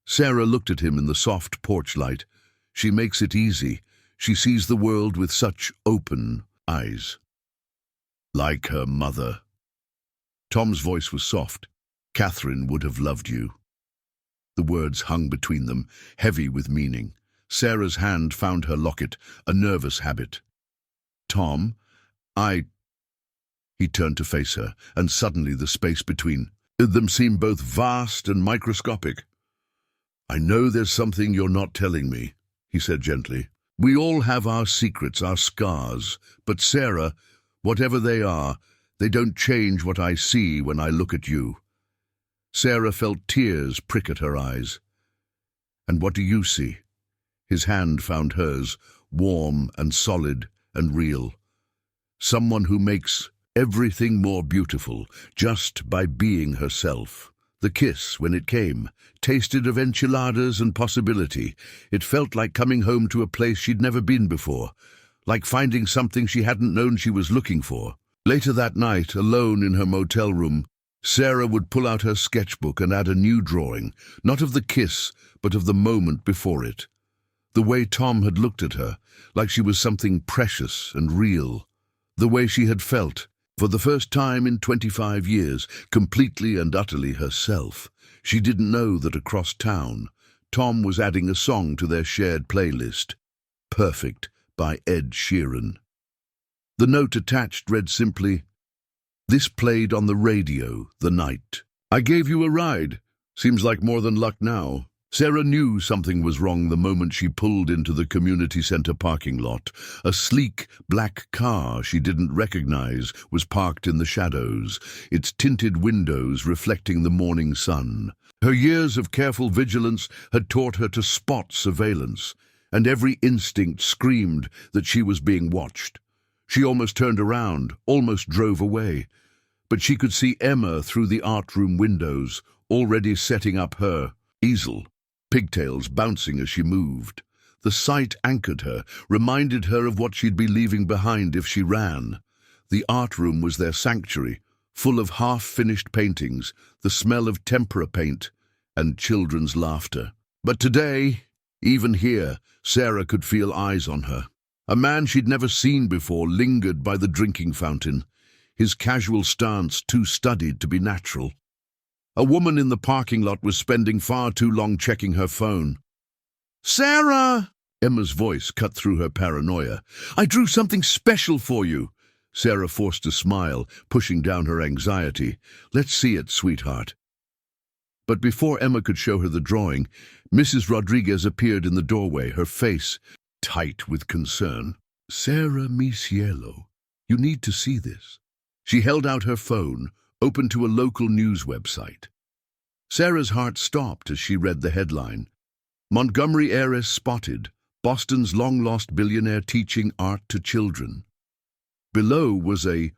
Sarah looked at him in the soft porch light. "She makes it easy. She sees the world with such open eyes." "Like her mother." Tom's voice was soft. "Catherine would have loved you." The words hung between them, heavy with meaning. Sarah's hand found her locket, a nervous habit. "Tom, He turned to face her, and suddenly the space between them seemed both vast and microscopic. "I know there's something you're not telling me," he said gently. "We all have our secrets, our scars, but Sarah, whatever they are, they don't change what I see when I look at you." Sarah felt tears prick at her eyes. "And what do you see?" His hand found hers, warm and solid and real. Someone who makes everything more beautiful just by being herself. The kiss, when it came, tasted of enchiladas and possibility. It felt like coming home to a place she'd never been before, like finding something she hadn't known she was looking for. Later that night, alone in her motel room, Sarah would pull out her sketchbook and add a new drawing, not of the kiss, but of the moment before it. The way Tom had looked at her, like she was something precious and real. The way she had felt, for the first time in 25 years, completely and utterly herself. She didn't know that across town, Tom was adding a song to their shared playlist, Perfect by Ed Sheeran. The note attached read simply, "This played on the radio the night. I gave you a ride. Seems like more than luck now." Sarah knew something was wrong the moment she pulled into the community center parking lot. A sleek, black car she didn't recognize was parked in the shadows, its tinted windows reflecting the morning sun. Her years of careful vigilance had taught her to spot surveillance, and every instinct screamed that she was being watched. She almost turned around, almost drove away. But she could see Emma through the art room windows, already setting up her easel, pigtails bouncing as she moved. The sight anchored her, reminded her of what she'd be leaving behind if she ran. The art room was their sanctuary, full of half-finished paintings, the smell of tempera paint, and children's laughter. But today, even here, Sarah could feel eyes on her. A man she'd never seen before lingered by the drinking fountain, his casual stance too studied to be natural. A woman in the parking lot was spending far too long checking her phone. "Sarah!" Emma's voice cut through her paranoia. "I drew something special for you." Sarah forced a smile, pushing down her anxiety. "Let's see it, sweetheart." But before Emma could show her the drawing, Mrs. Rodriguez appeared in the doorway, her face tight with concern. "Sarah, mi cielo, you need to see this." She held out her phone, open to a local news website. Sarah's heart stopped as she read the headline. "Montgomery heiress spotted, Boston's long-lost billionaire teaching art to children." Below was a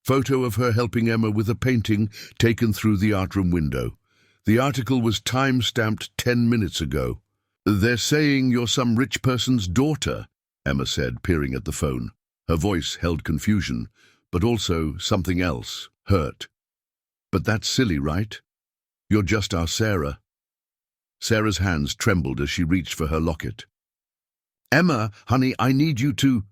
photo of her helping Emma with a painting taken through the art room window. The article was time-stamped 10 minutes ago. "They're saying you're some rich person's daughter," Emma said, peering at the phone. Her voice held confusion, but also something else, hurt. "But that's silly, right? You're just our Sarah." Sarah's hands trembled as she reached for her locket. "Emma, honey, I need you to—"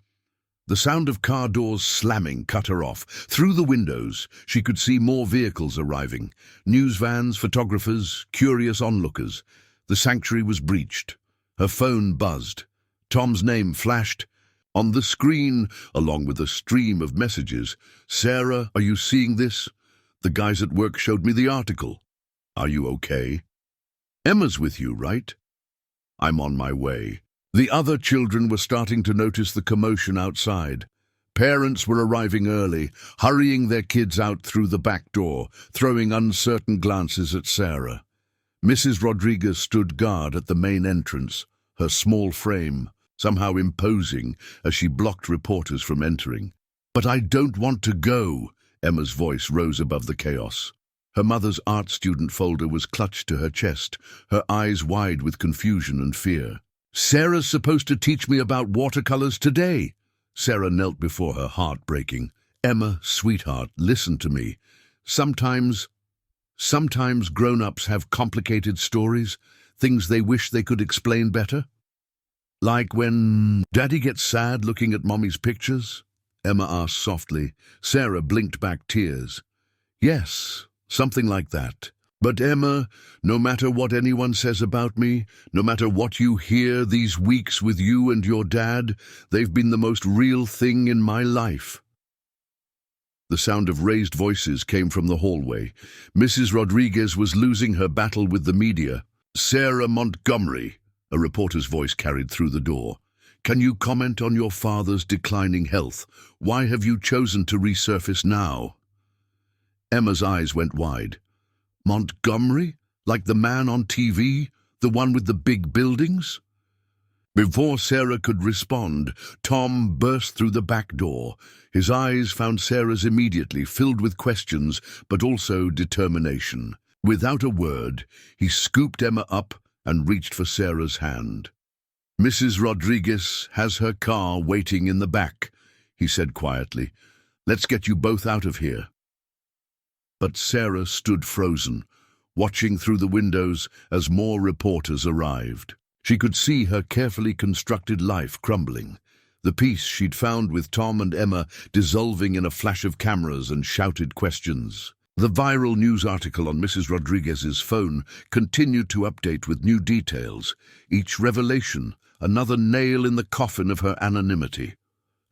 The sound of car doors slamming cut her off. Through the windows, she could see more vehicles arriving. News vans, photographers, curious onlookers. The sanctuary was breached. Her phone buzzed. Tom's name flashed. On the screen, along with a stream of messages. "Sarah, are you seeing this? The guys at work showed me the article. Are you okay? Emma's with you, right? I'm on my way." The other children were starting to notice the commotion outside. Parents were arriving early, hurrying their kids out through the back door, throwing uncertain glances at Sarah. Mrs. Rodriguez stood guard at the main entrance, her small frame somehow imposing as she blocked reporters from entering. "But I don't want to go," Emma's voice rose above the chaos. Her mother's art student folder was clutched to her chest, her eyes wide with confusion and fear. "Sarah's supposed to teach me about watercolors today." Sarah knelt before her, heart breaking. "Emma, sweetheart, listen to me. Sometimes grown-ups have complicated stories, things they wish they could explain better. Like when Daddy gets sad looking at Mommy's pictures?" Emma asked softly. Sarah blinked back tears. "Yes, something like that. But Emma, no matter what anyone says about me, no matter what you hear these weeks with you and your dad, they've been the most real thing in my life." The sound of raised voices came from the hallway. Mrs. Rodriguez was losing her battle with the media. "Sarah Montgomery," a reporter's voice carried through the door. "Can you comment on your father's declining health? Why have you chosen to resurface now?" Emma's eyes went wide. "Montgomery? Like the man on TV? The one with the big buildings? Before Sarah could respond, Tom burst through the back door. His eyes found Sarah's immediately, filled with questions, but also determination. Without a word, he scooped Emma up and reached for Sarah's hand. "Mrs. Rodriguez has her car waiting in the back," he said quietly. "Let's get you both out of here." But Sarah stood frozen, watching through the windows as more reporters arrived. She could see her carefully constructed life crumbling, the peace she'd found with Tom and Emma dissolving in a flash of cameras and shouted questions. The viral news article on Mrs. Rodriguez's phone continued to update with new details, each revelation another nail in the coffin of her anonymity.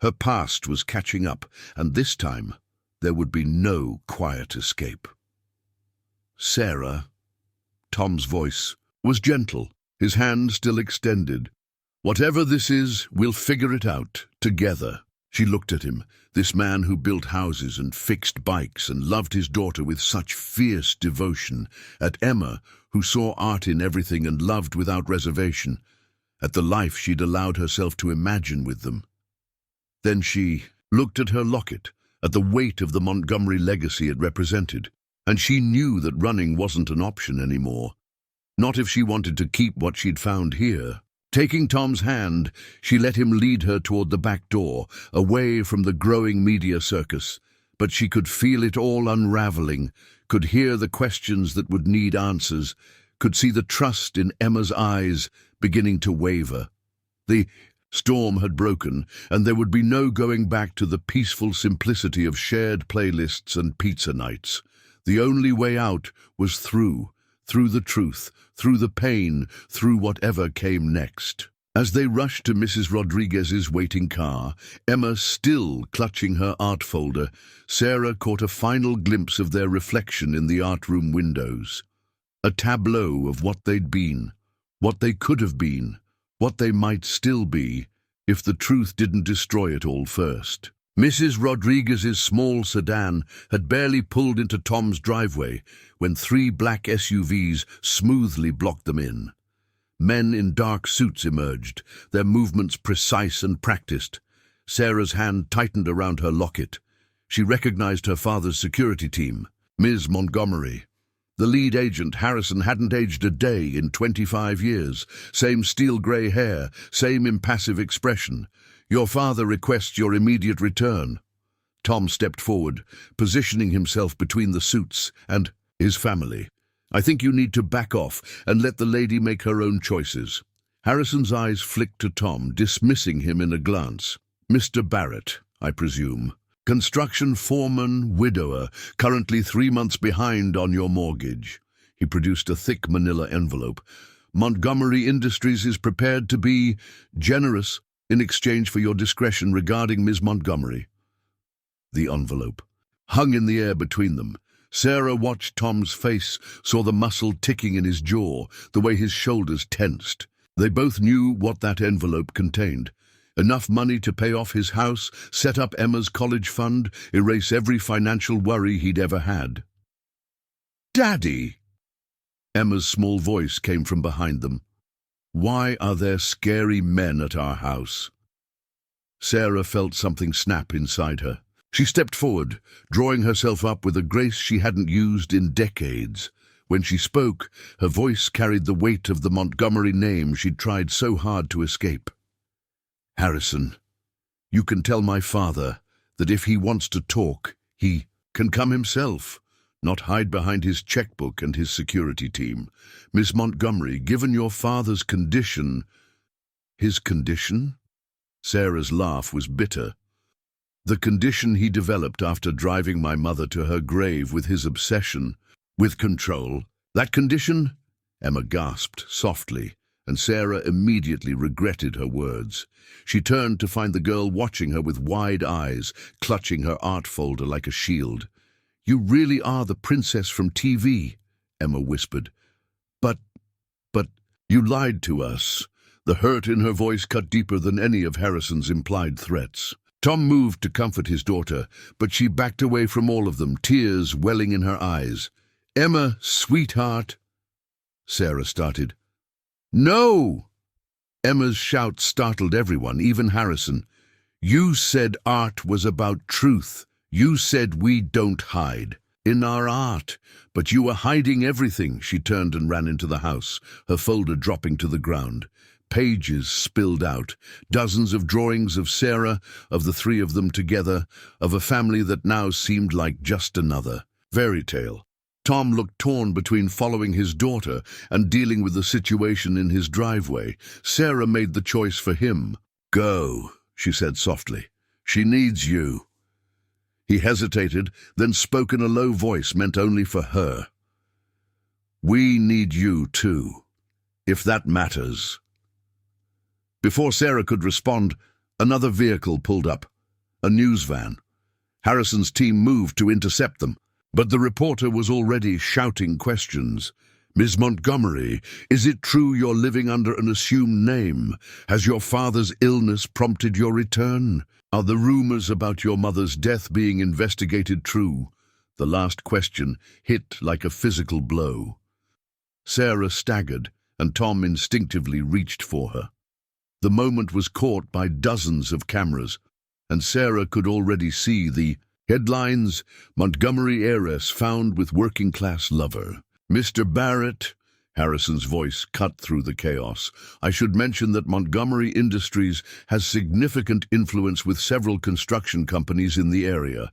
Her past was catching up, and this time there would be no quiet escape. "Sarah," Tom's voice was gentle, his hand still extended. "Whatever this is, we'll figure it out, together." She looked at him, this man who built houses and fixed bikes and loved his daughter with such fierce devotion, at Emma, who saw art in everything and loved without reservation, at the life she'd allowed herself to imagine with them. Then she looked at her locket, at the weight of the Montgomery legacy it represented, and she knew that running wasn't an option anymore. Not if she wanted to keep what she'd found here. Taking Tom's hand, she let him lead her toward the back door, away from the growing media circus. But she could feel it all unraveling, could hear the questions that would need answers, could see the trust in Emma's eyes beginning to waver. The storm had broken, and there would be no going back to the peaceful simplicity of shared playlists and pizza nights. The only way out was through the truth, through the pain, through whatever came next. As they rushed to Mrs. Rodriguez's waiting car, Emma still clutching her art folder, Sarah caught a final glimpse of their reflection in the art room windows. A tableau of what they'd been, what they could have been, what they might still be, if the truth didn't destroy it all first. Mrs. Rodriguez's small sedan had barely pulled into Tom's driveway when 3 black SUVs smoothly blocked them in. Men in dark suits emerged, their movements precise and practiced. Sarah's hand tightened around her locket. She recognized her father's security team, Ms. Montgomery. The lead agent, Harrison, hadn't aged a day in 25 years. Same steel-grey hair, same impassive expression. "Your father requests your immediate return." Tom stepped forward, positioning himself between the suits and his family. "I think you need to back off and let the lady make her own choices." Harrison's eyes flicked to Tom, dismissing him in a glance. "Mr. Barrett, I presume. Construction foreman, widower, currently 3 months behind on your mortgage." He produced a thick manila envelope. "Montgomery Industries is prepared to be generous in exchange for your discretion regarding Ms. Montgomery." The envelope hung in the air between them. Sarah watched Tom's face, saw the muscle ticking in his jaw, the way his shoulders tensed. They both knew what that envelope contained. Enough money to pay off his house, set up Emma's college fund, erase every financial worry he'd ever had. "Daddy!" Emma's small voice came from behind them. "Why are there scary men at our house?" Sarah felt something snap inside her. She stepped forward, drawing herself up with a grace she hadn't used in decades. When she spoke, her voice carried the weight of the Montgomery name she'd tried so hard to escape. "Harrison, you can tell my father that if he wants to talk, he can come himself, not hide behind his checkbook and his security team. Miss Montgomery, given your father's condition—" "His condition?" Sarah's laugh was bitter. "The condition he developed after driving my mother to her grave with his obsession, with control. That condition?" Emma gasped softly, and Sarah immediately regretted her words. She turned to find the girl watching her with wide eyes, clutching her art folder like a shield. "You really are the princess from TV," Emma whispered. But, you lied to us." The hurt in her voice cut deeper than any of Harrison's implied threats. Tom moved to comfort his daughter, but she backed away from all of them, tears welling in her eyes. "Emma, sweetheart," Sarah started. No! Emma's shout startled everyone, even Harrison. You said art was about truth. You said we don't hide in our art. But you were hiding everything. She turned and ran into the house, her folder dropping to the ground. Pages spilled out, dozens of drawings of Sarah, of the three of them together, of a family that now seemed like just another fairy tale. Tom looked torn between following his daughter and dealing with the situation in his driveway. Sarah made the choice for him. Go, she said softly. She needs you. He hesitated, then spoke in a low voice meant only for her. We need you too, if that matters. Before Sarah could respond, another vehicle pulled up, a news van. Harrison's team moved to intercept them, but the reporter was already shouting questions. Ms. Montgomery, is it true you're living under an assumed name? Has your father's illness prompted your return? Are the rumors about your mother's death being investigated true? The last question hit like a physical blow. Sarah staggered, and Tom instinctively reached for her. The moment was caught by dozens of cameras, and Sarah could already see the headlines: Montgomery heiress found with working-class lover. Mr. Barrett, Harrison's voice cut through the chaos. I should mention that Montgomery Industries has significant influence with several construction companies in the area.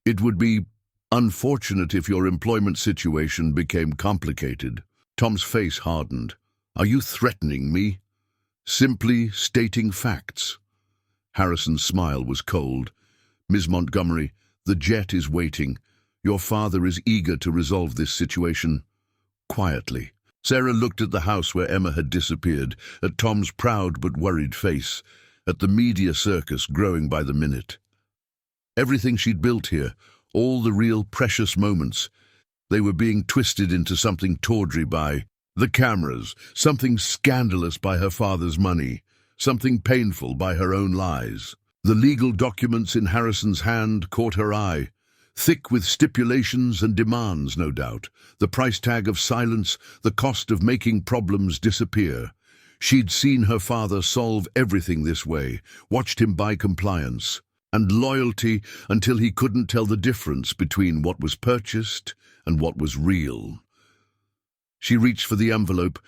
It would be unfortunate if your employment situation became complicated. Tom's face hardened. Are you threatening me? Simply stating facts. Harrison's smile was cold. Ms. Montgomery, the jet is waiting. Your father is eager to resolve this situation. Quietly. Sarah looked at the house where Emma had disappeared, at Tom's proud but worried face, at the media circus growing by the minute. Everything she'd built here, all the real precious moments, they were being twisted into something tawdry by the cameras, something scandalous by her father's money, something painful by her own lies. The legal documents in Harrison's hand caught her eye, thick with stipulations and demands, no doubt, the price tag of silence, the cost of making problems disappear. She'd seen her father solve everything this way, watched him buy compliance and loyalty until he couldn't tell the difference between what was purchased and what was real. She reached for the envelope,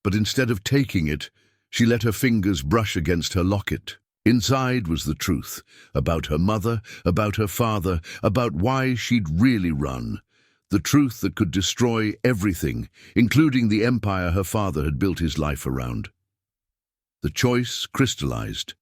but instead of taking it, she let her fingers brush against her locket. Inside was the truth, about her mother, about her father, about why she'd really run. The truth that could destroy everything, including the empire her father had built his life around. The choice crystallized.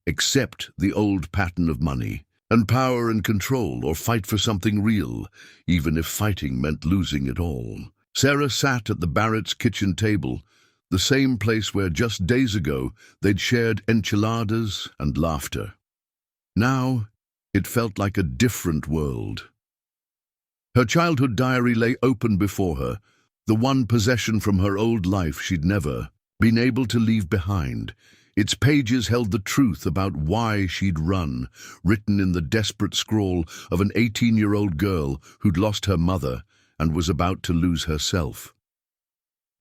Accept the old pattern of money and power and control, or fight for something real, even if fighting meant losing it all. Sarah sat at the Barrett's kitchen table, the same place where just days ago they'd shared enchiladas and laughter. Now, it felt like a different world. Her childhood diary lay open before her, the one possession from her old life she'd never been able to leave behind. Its pages held the truth about why she'd run, written in the desperate scrawl of an 18-year-old girl who'd lost her mother and was about to lose herself.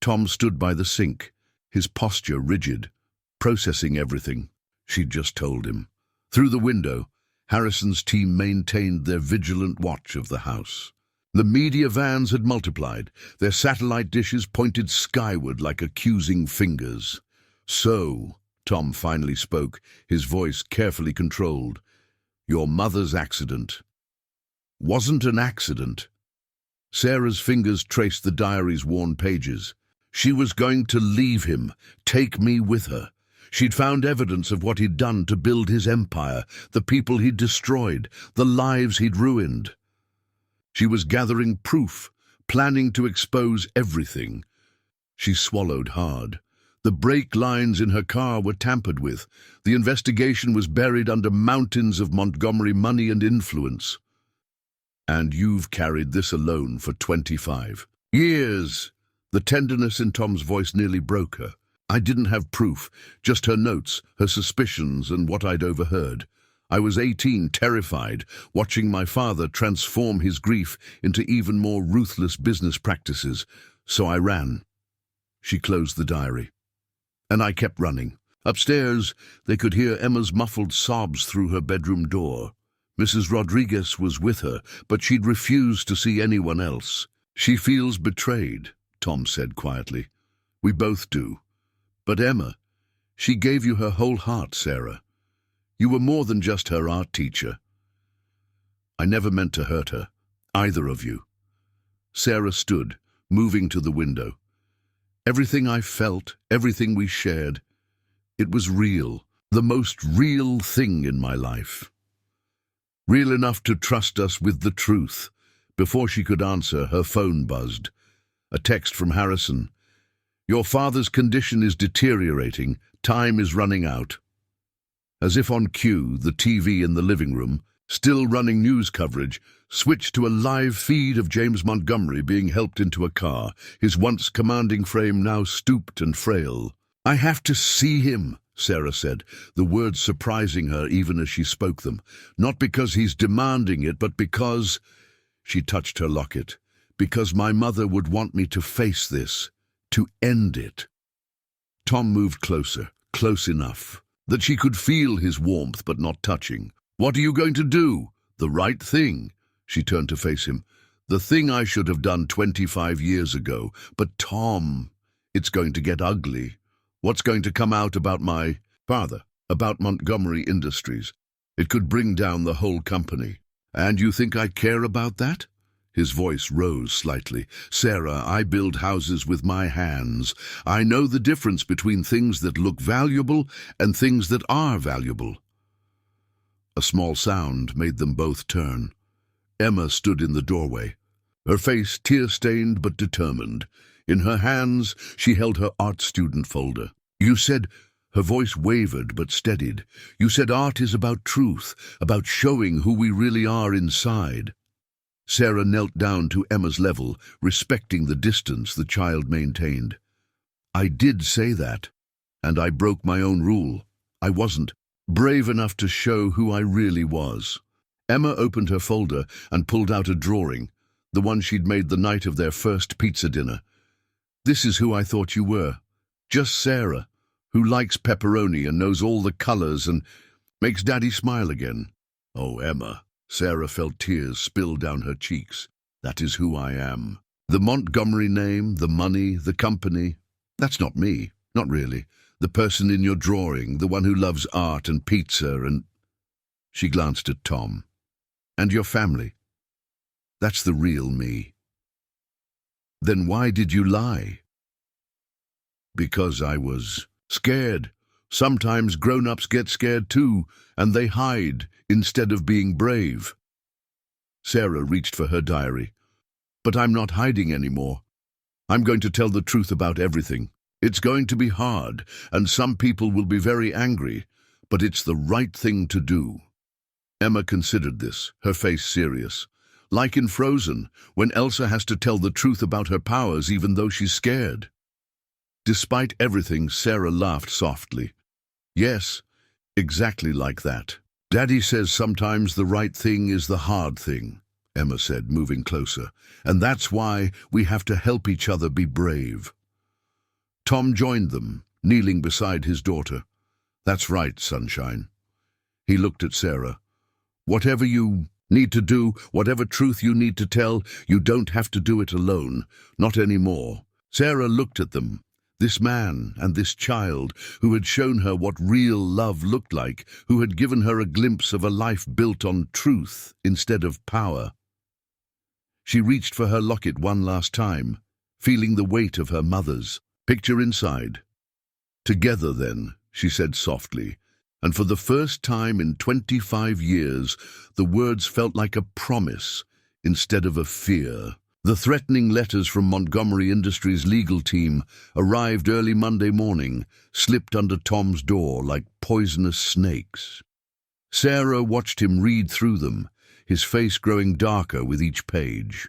Tom stood by the sink, his posture rigid, processing everything she'd just told him. Through the window, Harrison's team maintained their vigilant watch of the house. The media vans had multiplied, their satellite dishes pointed skyward like accusing fingers. So, Tom finally spoke, his voice carefully controlled. Your mother's accident wasn't an accident. Sarah's fingers traced the diary's worn pages. She was going to leave him, take me with her. She'd found evidence of what he'd done to build his empire, the people he'd destroyed, the lives he'd ruined. She was gathering proof, planning to expose everything. She swallowed hard. The brake lines in her car were tampered with. The investigation was buried under mountains of Montgomery money and influence. And you've carried this alone for 25 years. The tenderness in Tom's voice nearly broke her. I didn't have proof, just her notes, her suspicions, and what I'd overheard. I was 18, terrified, watching my father transform his grief into even more ruthless business practices. So I ran. She closed the diary. And I kept running. Upstairs, they could hear Emma's muffled sobs through her bedroom door. Mrs. Rodriguez was with her, but she'd refused to see anyone else. She feels betrayed, Tom said quietly. We both do. But Emma, she gave you her whole heart, Sarah. You were more than just her art teacher. I never meant to hurt her, either of you. Sarah stood, moving to the window. Everything I felt, everything we shared, it was real, the most real thing in my life. Real enough to trust us with the truth. Before she could answer, her phone buzzed. A text from Harrison. Your father's condition is deteriorating. Time is running out. As if on cue, the TV in the living room, still running news coverage, switched to a live feed of James Montgomery being helped into a car, his once commanding frame now stooped and frail. I have to see him, Sarah said, the words surprising her even as she spoke them. Not because he's demanding it, but because... She touched her locket. Because my mother would want me to face this, to end it. Tom moved closer, close enough, that she could feel his warmth but not touching. What are you going to do? The right thing. She turned to face him. The thing I should have done 25 years ago. But Tom, it's going to get ugly. What's going to come out about my father, about Montgomery Industries? It could bring down the whole company. And you think I care about that? His voice rose slightly. Sarah, I build houses with my hands. I know the difference between things that look valuable and things that are valuable. A small sound made them both turn. Emma stood in the doorway, her face tear-stained but determined. In her hands, she held her art student folder. You said, her voice wavered but steadied, you said art is about truth, about showing who we really are inside. Sarah knelt down to Emma's level, respecting the distance the child maintained. I did say that, and I broke my own rule. I wasn't brave enough to show who I really was. Emma opened her folder and pulled out a drawing, the one she'd made the night of their first pizza dinner. This is who I thought you were. Just Sarah, who likes pepperoni and knows all the colors and makes Daddy smile again. Oh, Emma. Sarah felt tears spill down her cheeks. That is who I am. The Montgomery name, the money, the company. That's not me, not really. The person in your drawing, the one who loves art and pizza and... She glanced at Tom. And your family. That's the real me. Then why did you lie? Because I was scared. Sometimes grown-ups get scared too, and they hide instead of being brave. Sarah reached for her diary. But I'm not hiding anymore. I'm going to tell the truth about everything. It's going to be hard, and some people will be very angry, but it's the right thing to do. Emma considered this, her face serious. Like in Frozen, when Elsa has to tell the truth about her powers even though she's scared. Despite everything, Sarah laughed softly. Yes, exactly like that. Daddy says sometimes the right thing is the hard thing, Emma said, moving closer. And that's why we have to help each other be brave. Tom joined them, kneeling beside his daughter. That's right, sunshine. He looked at Sarah. Whatever you need to do, whatever truth you need to tell, you don't have to do it alone. Not anymore. Sarah looked at them. This man and this child who had shown her what real love looked like, who had given her a glimpse of a life built on truth instead of power. She reached for her locket one last time, feeling the weight of her mother's. Picture inside. Together then, she said softly, and for the first time in 25 years, the words felt like a promise instead of a fear. The threatening letters from Montgomery Industries' legal team arrived early Monday morning, slipped under Tom's door like poisonous snakes. Sarah watched him read through them, his face growing darker with each page.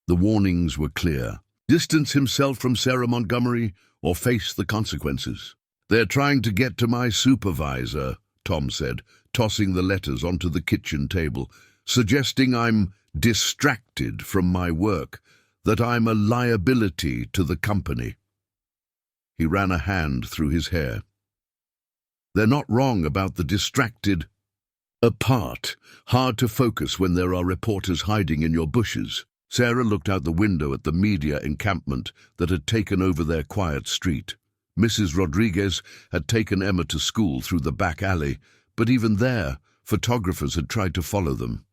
The warnings were clear. Distance himself from Sarah Montgomery or face the consequences. They're trying to get to my supervisor, Tom said, tossing the letters onto the kitchen table, suggesting I'm distracted from my work, that I'm a liability to the company. He ran a hand through his hair. They're not wrong about the distracted. Apart, hard to focus when there are reporters hiding in your bushes. Sarah looked out the window at the media encampment that had taken over their quiet street. Mrs. Rodriguez had taken Emma to school through the back alley, but even there, photographers had tried to follow them.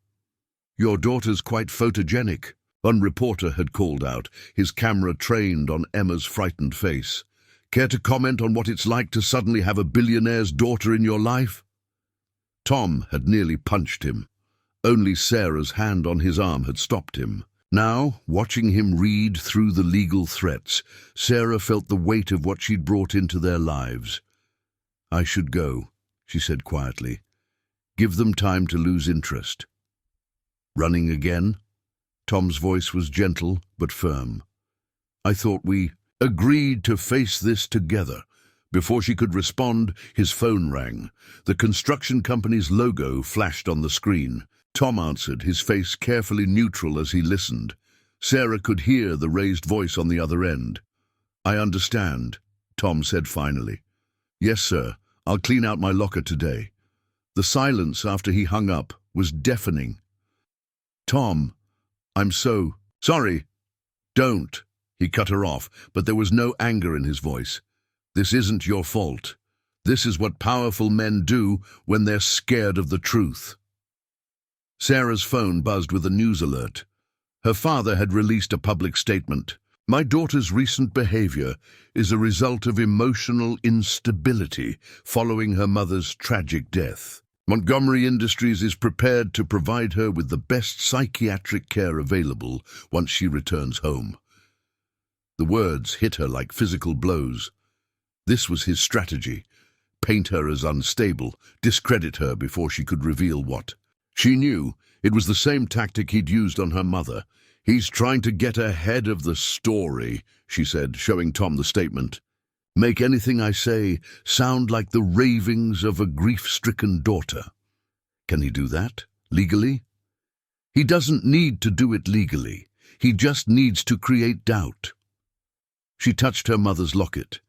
"Your daughter's quite photogenic," one reporter had called out, his camera trained on Emma's frightened face. "Care to comment on what it's like to suddenly have a billionaire's daughter in your life?" Tom had nearly punched him. Only Sarah's hand on his arm had stopped him. Now, watching him read through the legal threats, Sarah felt the weight of what she'd brought into their lives. "I should go," she said quietly. "Give them time to lose interest." "Running again?" Tom's voice was gentle but firm. "I thought we agreed to face this together." Before she could respond, his phone rang. The construction company's logo flashed on the screen. Tom answered, his face carefully neutral as he listened. Sarah could hear the raised voice on the other end. "I understand," Tom said finally. "Yes, sir. I'll clean out my locker today." The silence after he hung up was deafening. "Tom, I'm so sorry." "Don't," he cut her off, but there was no anger in his voice. "This isn't your fault. This is what powerful men do when they're scared of the truth." Sarah's phone buzzed with a news alert. Her father had released a public statement. "My daughter's recent behavior is a result of emotional instability following her mother's tragic death. Montgomery Industries is prepared to provide her with the best psychiatric care available once she returns home." The words hit her like physical blows. This was his strategy: paint her as unstable, discredit her before she could reveal what. She knew it was the same tactic he'd used on her mother. "He's trying to get ahead of the story," she said, showing Tom the statement. "Make anything I say sound like the ravings of a grief-stricken daughter." Can he do that, legally? He doesn't need to do it legally. He just needs to create doubt. She touched her mother's locket.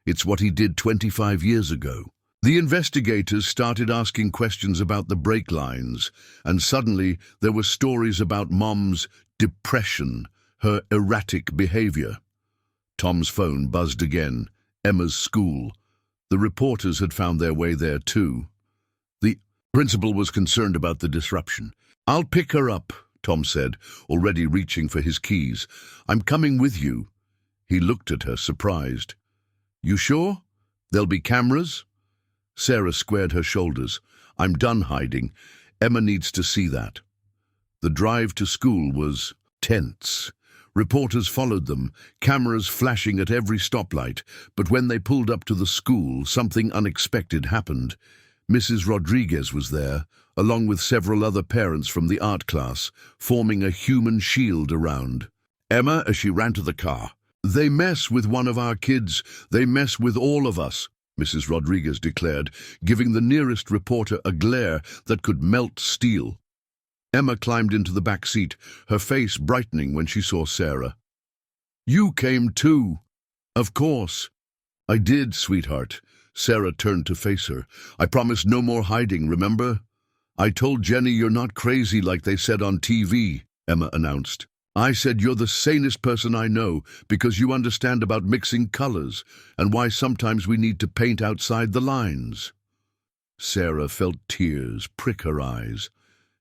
It's what he did 25 years ago. The investigators started asking questions about the brake lines, and suddenly there were stories about Mom's depression, her erratic behavior. Tom's phone buzzed again. Emma's school. The reporters had found their way there too. The principal was concerned about the disruption. "I'll pick her up," Tom said, already reaching for his keys. "I'm coming with you." He looked at her, surprised. "You sure? There'll be cameras?" Sarah squared her shoulders. "I'm done hiding. Emma needs to see that." The drive to school was tense. Reporters followed them, cameras flashing at every stoplight, but when they pulled up to the school, something unexpected happened. Mrs. Rodriguez was there, along with several other parents from the art class, forming a human shield around Emma as she ran to the car. "They mess with one of our kids. They mess with all of us," Mrs. Rodriguez declared, giving the nearest reporter a glare that could melt steel. Emma climbed into the back seat, her face brightening when she saw Sarah. "You came too." "Of course." "I did, sweetheart." Sarah turned to face her. "I promised no more hiding, remember?" "I told Jenny you're not crazy like they said on TV," Emma announced. "I said you're the sanest person I know because you understand about mixing colors and why sometimes we need to paint outside the lines." Sarah felt tears prick her eyes,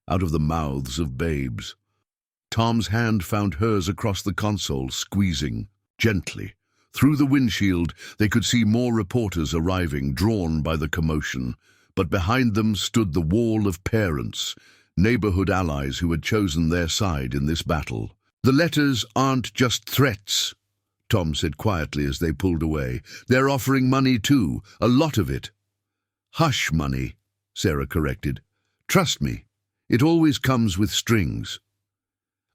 out of the mouths of babes. Tom's hand found hers across the console, squeezing gently. Through the windshield, they could see more reporters arriving, drawn by the commotion. But behind them stood the wall of parents, neighborhood allies who had chosen their side in this battle. "The letters aren't just threats," Tom said quietly as they pulled away. "They're offering money too, a lot of it." "Hush money," Sarah corrected. "Trust me, it always comes with strings."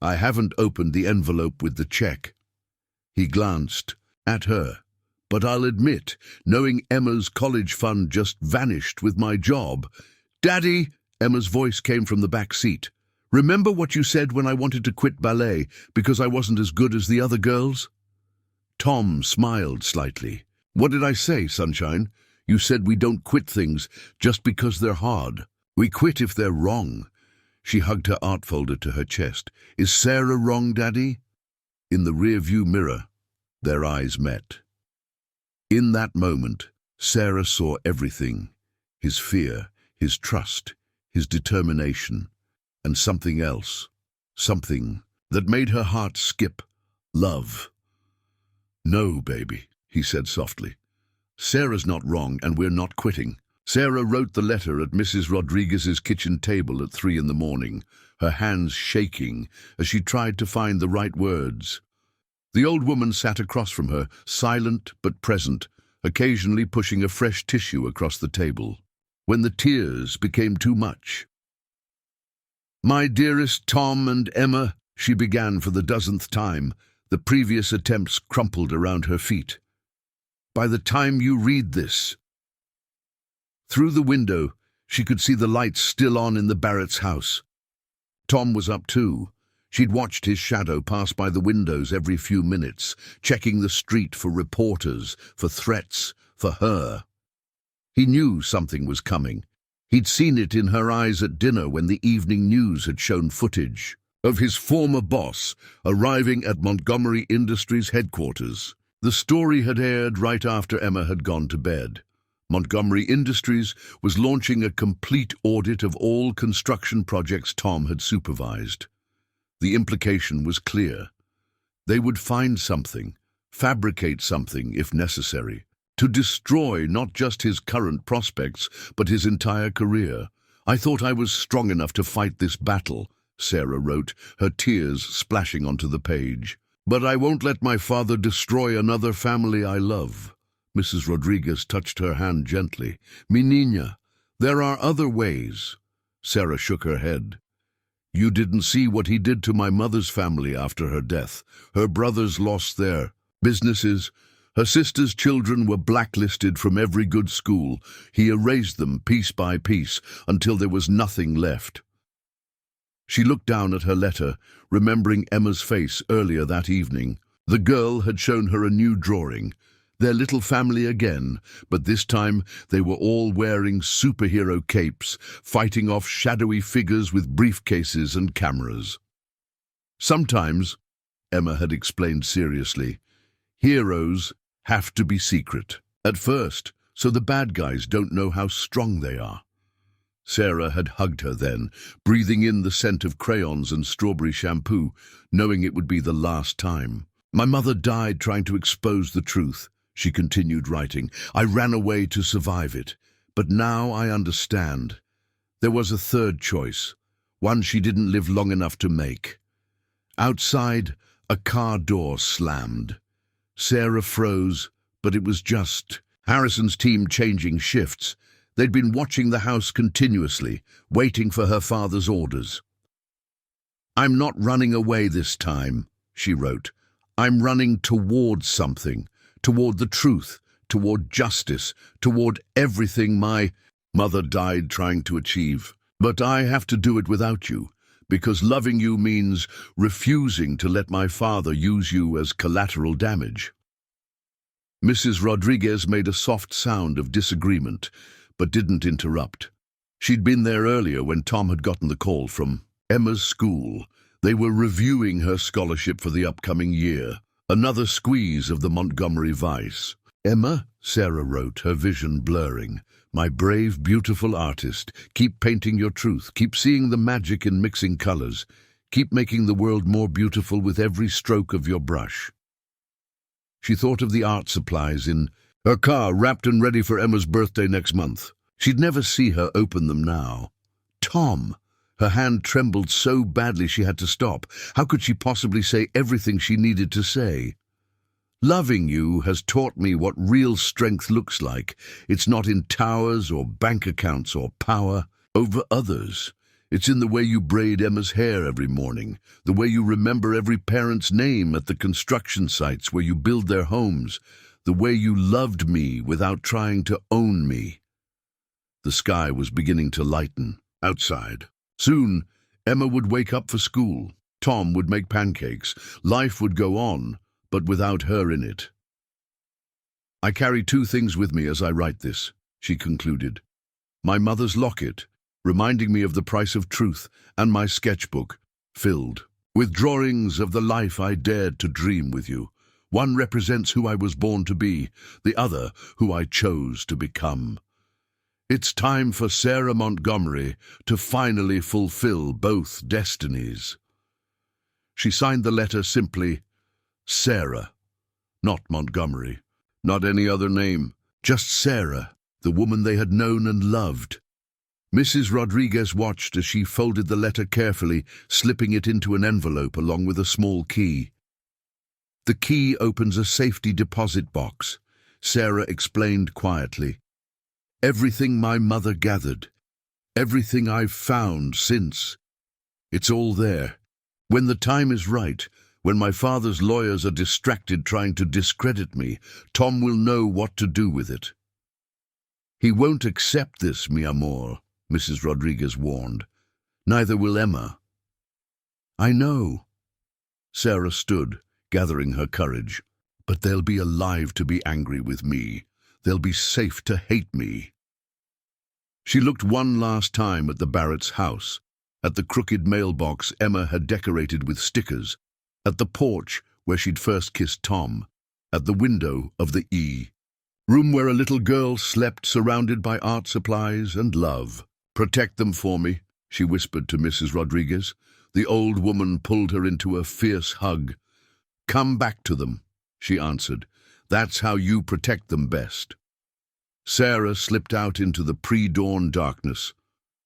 "I haven't opened the envelope with the check." He glanced at her. "But I'll admit, knowing Emma's college fund just vanished with my job." "Daddy," Emma's voice came from the back seat. "Remember what you said when I wanted to quit ballet because I wasn't as good as the other girls?" Tom smiled slightly. What did I say, Sunshine? You said we don't quit things just because they're hard. We quit if they're wrong. She hugged her art folder to her chest. Is Sarah wrong, Daddy? In the rear-view mirror, their eyes met. In that moment, Sarah saw everything. His fear, his trust, his determination, and something else. Something that made her heart skip. Love. No, baby, he said softly. Sarah's not wrong, and we're not quitting. Sarah wrote the letter at Mrs. Rodriguez's kitchen table at 3 in the morning, her hands shaking as she tried to find the right words. The old woman sat across from her, silent but present, occasionally pushing a fresh tissue across the table. When the tears became too much. My dearest Tom and Emma, she began for the 10th time. The previous attempts crumpled around her feet. By the time you read this. Through the window, she could see the lights still on in the Barrett's house. Tom was up too. She'd watched his shadow pass by the windows every few minutes, checking the street for reporters, for threats, for her. He knew something was coming. He'd seen it in her eyes at dinner when the evening news had shown footage of his former boss arriving at Montgomery Industries headquarters. The story had aired right after Emma had gone to bed. Montgomery Industries was launching a complete audit of all construction projects Tom had supervised. The implication was clear. They would find something, fabricate something if necessary, to destroy not just his current prospects, but his entire career. I thought I was strong enough to fight this battle, Sarah wrote, her tears splashing onto the page. But I won't let my father destroy another family I love. Mrs. Rodriguez touched her hand gently. Mi niña, there are other ways. Sarah shook her head. You didn't see what he did to my mother's family after her death. Her brothers lost their businesses. Her sister's children were blacklisted from every good school. He erased them piece by piece until there was nothing left. She looked down at her letter, remembering Emma's face earlier that evening. The girl had shown her a new drawing. Their little family again, but this time they were all wearing superhero capes, fighting off shadowy figures with briefcases and cameras. Sometimes, Emma had explained seriously, heroes have to be secret. At first, so the bad guys don't know how strong they are. Sarah had hugged her then, breathing in the scent of crayons and strawberry shampoo, knowing it would be the last time. My mother died trying to expose the truth. She continued writing. I ran away to survive it, but now I understand. There was a third choice, one she didn't live long enough to make. Outside, a car door slammed. Sarah froze, but it was just Harrison's team changing shifts. They'd been watching the house continuously, waiting for her father's orders. I'm not running away this time, she wrote. I'm running towards something. Toward the truth, toward justice, toward everything my mother died trying to achieve. But I have to do it without you, because loving you means refusing to let my father use you as collateral damage. Mrs. Rodriguez made a soft sound of disagreement, but didn't interrupt. She'd been there earlier when Tom had gotten the call from Emma's school. They were reviewing her scholarship for the upcoming year. Another squeeze of the Montgomery vice. Emma, Sarah wrote, her vision blurring. My brave, beautiful artist, keep painting your truth. Keep seeing the magic in mixing colors. Keep making the world more beautiful with every stroke of your brush. She thought of the art supplies in her car, wrapped and ready for Emma's birthday next month. She'd never see her open them now. Tom! Her hand trembled so badly she had to stop. How could she possibly say everything she needed to say? Loving you has taught me what real strength looks like. It's not in towers or bank accounts or power over others. It's in the way you braid Emma's hair every morning, the way you remember every parent's name at the construction sites where you build their homes, the way you loved me without trying to own me. The sky was beginning to lighten outside. Soon, Emma would wake up for school. Tom would make pancakes. Life would go on, but without her in it. I carry two things with me as I write this, she concluded. My mother's locket, reminding me of the price of truth, and my sketchbook, filled with drawings of the life I dared to dream with you. One represents who I was born to be, the other who I chose to become. It's time for Sarah Montgomery to finally fulfill both destinies. She signed the letter simply Sarah, not Montgomery, not any other name, just Sarah, the woman they had known and loved. Mrs. Rodriguez watched as she folded the letter carefully, slipping it into an envelope along with a small key. The key opens a safety deposit box, Sarah explained quietly. Everything my mother gathered, everything I've found since, it's all there. When the time is right, when my father's lawyers are distracted trying to discredit me, Tom will know what to do with it. He won't accept this, mi amor, Mrs. Rodriguez warned. Neither will Emma. I know. Sarah stood, gathering her courage. But they'll be alive to be angry with me. They'll be safe to hate me. She looked one last time at the Barrett's house, at the crooked mailbox Emma had decorated with stickers, at the porch where she'd first kissed Tom, at the window of the room where a little girl slept surrounded by art supplies and love. Protect them for me, she whispered to Mrs. Rodriguez. The old woman pulled her into a fierce hug. Come back to them, she answered. That's how you protect them best. Sarah slipped out into the pre-dawn darkness,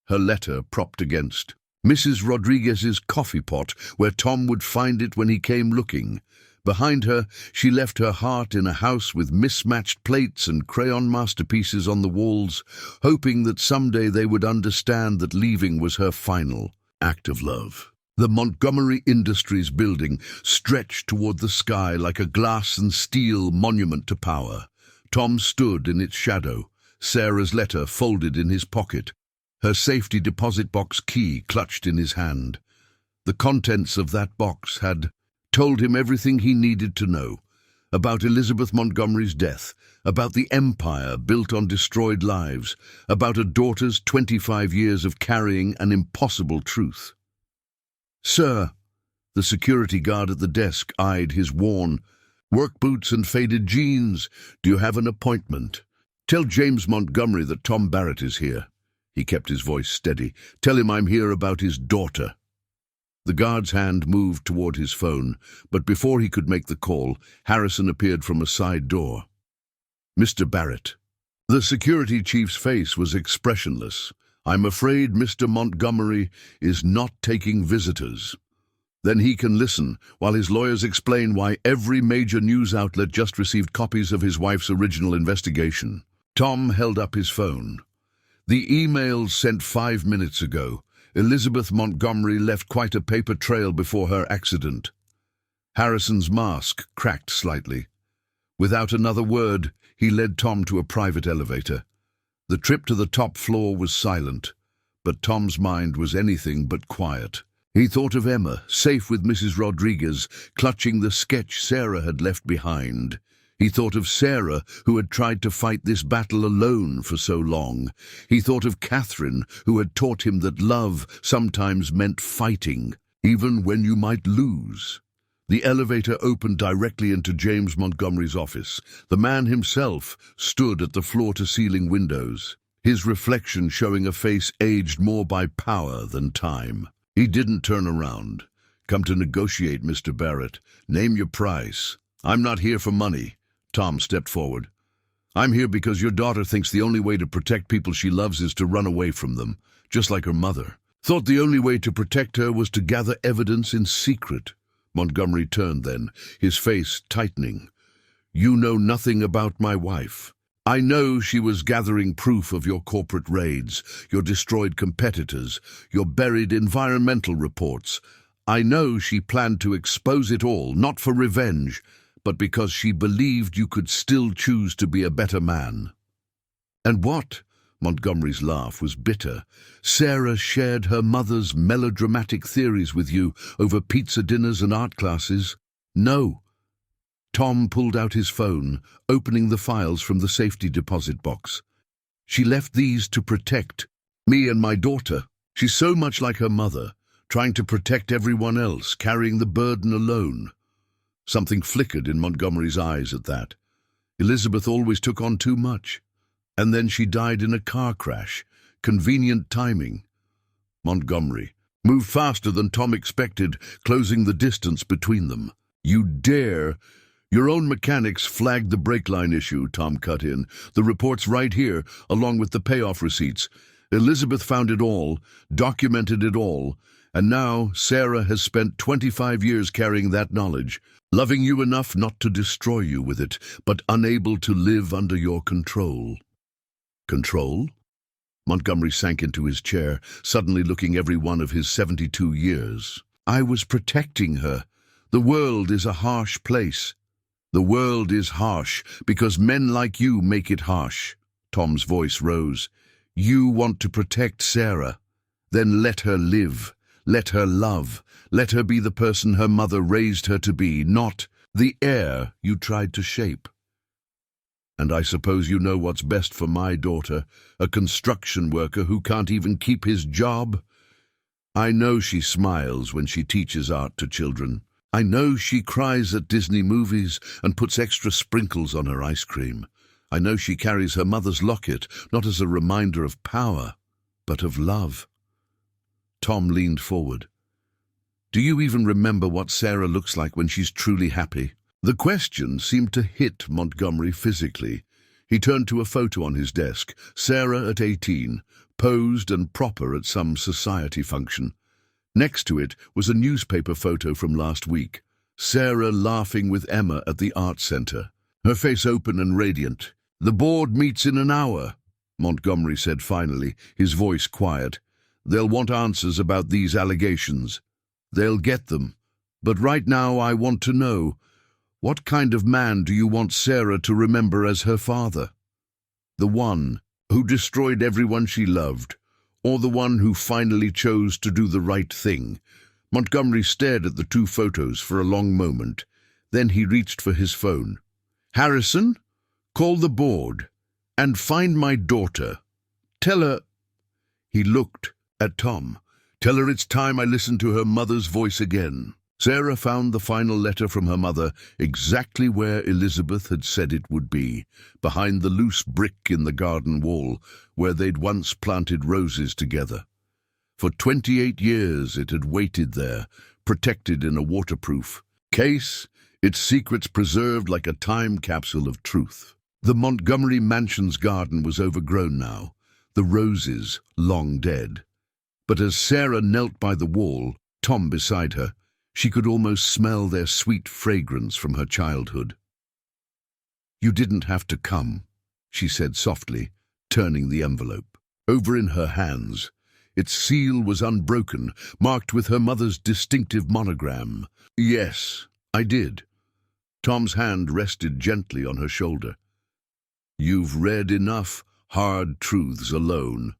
her letter propped against Mrs. Rodriguez's coffee pot, where Tom would find it when he came looking. Behind her, she left her heart in a house with mismatched plates and crayon masterpieces on the walls, hoping that someday they would understand that leaving was her final act of love. The Montgomery Industries building stretched toward the sky like a glass and steel monument to power. Tom stood in its shadow, Sarah's letter folded in his pocket, her safety deposit box key clutched in his hand. The contents of that box had told him everything he needed to know, about Elizabeth Montgomery's death, about the empire built on destroyed lives, about a daughter's 25 years of carrying an impossible truth. Sir, the security guard at the desk eyed his worn work boots and faded jeans. Do you have an appointment? Tell James Montgomery that Tom Barrett is here. He kept his voice steady. Tell him I'm here about his daughter. The guard's hand moved toward his phone, but before he could make the call, Harrison appeared from a side door. Mr. Barrett. The security chief's face was expressionless. I'm afraid Mr. Montgomery is not taking visitors. Then he can listen while his lawyers explain why every major news outlet just received copies of his wife's original investigation. Tom held up his phone. The emails sent 5 minutes ago. Elizabeth Montgomery left quite a paper trail before her accident. Harrison's mask cracked slightly. Without another word, he led Tom to a private elevator. The trip to the top floor was silent, but Tom's mind was anything but quiet. He thought of Emma, safe with Mrs. Rodriguez, clutching the sketch Sarah had left behind. He thought of Sarah, who had tried to fight this battle alone for so long. He thought of Catherine, who had taught him that love sometimes meant fighting, even when you might lose. The elevator opened directly into James Montgomery's office. The man himself stood at the floor-to-ceiling windows, his reflection showing a face aged more by power than time. He didn't turn around. Come to negotiate, Mr. Barrett. Name your price. I'm not here for money. Tom stepped forward. I'm here because your daughter thinks the only way to protect people she loves is to run away from them, just like her mother. Thought the only way to protect her was to gather evidence in secret. Montgomery turned then, his face tightening. You know nothing about my wife. I know she was gathering proof of your corporate raids, your destroyed competitors, your buried environmental reports. I know she planned to expose it all, not for revenge, but because she believed you could still choose to be a better man. And what? Montgomery's laugh was bitter. Sarah shared her mother's melodramatic theories with you over pizza dinners and art classes. No. Tom pulled out his phone, opening the files from the safety deposit box. She left these to protect me and my daughter. She's so much like her mother, trying to protect everyone else, carrying the burden alone. Something flickered in Montgomery's eyes at that. Elizabeth always took on too much. And then she died in a car crash. Convenient timing. Montgomery moved faster than Tom expected, closing the distance between them. You dare! Your own mechanics flagged the brake line issue, Tom cut in. The report's right here, along with the payoff receipts. Elizabeth found it all, documented it all, and now Sarah has spent 25 years carrying that knowledge, loving you enough not to destroy you with it, but unable to live under your control. Control? Montgomery sank into his chair, suddenly looking every one of his 72 years. I was protecting her. The world is a harsh place. The world is harsh because men like you make it harsh. Tom's voice rose. You want to protect Sarah. Then let her live. Let her love. Let her be the person her mother raised her to be, not the heir you tried to shape. And I suppose you know what's best for my daughter, a construction worker who can't even keep his job. I know she smiles when she teaches art to children. I know she cries at Disney movies and puts extra sprinkles on her ice cream. I know she carries her mother's locket, not as a reminder of power, but of love. Tom leaned forward. Do you even remember what Sarah looks like when she's truly happy? The question seemed to hit Montgomery physically. He turned to a photo on his desk, Sarah at 18, posed and proper at some society function. Next to it was a newspaper photo from last week, Sarah laughing with Emma at the art center, her face open and radiant. The board meets in an hour, Montgomery said finally, his voice quiet. They'll want answers about these allegations. They'll get them. But right now I want to know, what kind of man do you want Sarah to remember as her father? The one who destroyed everyone she loved, or the one who finally chose to do the right thing? Montgomery stared at the two photos for a long moment. Then he reached for his phone. Harrison, call the board and find my daughter. Tell her... He looked at Tom. Tell her it's time I listened to her mother's voice again. Sarah found the final letter from her mother exactly where Elizabeth had said it would be, behind the loose brick in the garden wall where they'd once planted roses together. For 28 years it had waited there, protected in a waterproof case, its secrets preserved like a time capsule of truth. The Montgomery mansion's garden was overgrown now, the roses long dead. But as Sarah knelt by the wall, Tom beside her, she could almost smell their sweet fragrance from her childhood. You didn't have to come, she said softly, turning the envelope. Over in her hands, its seal was unbroken, marked with her mother's distinctive monogram. Yes, I did. Tom's hand rested gently on her shoulder. You've read enough hard truths alone.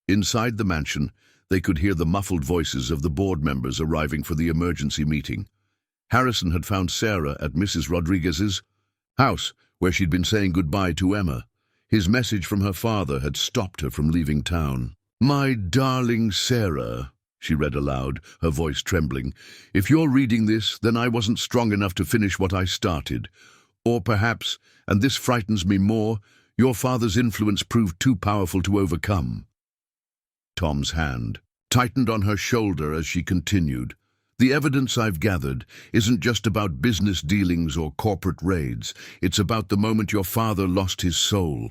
Inside the mansion, they could hear the muffled voices of the board members arriving for the emergency meeting. Harrison had found Sarah at Mrs. Rodriguez's house, where she'd been saying goodbye to Emma. His message from her father had stopped her from leaving town. My darling Sarah, she read aloud, her voice trembling. If you're reading this, then I wasn't strong enough to finish what I started. Or perhaps, and this frightens me more, your father's influence proved too powerful to overcome. Tom's hand tightened on her shoulder as she continued. The evidence I've gathered isn't just about business dealings or corporate raids. It's about the moment your father lost his soul.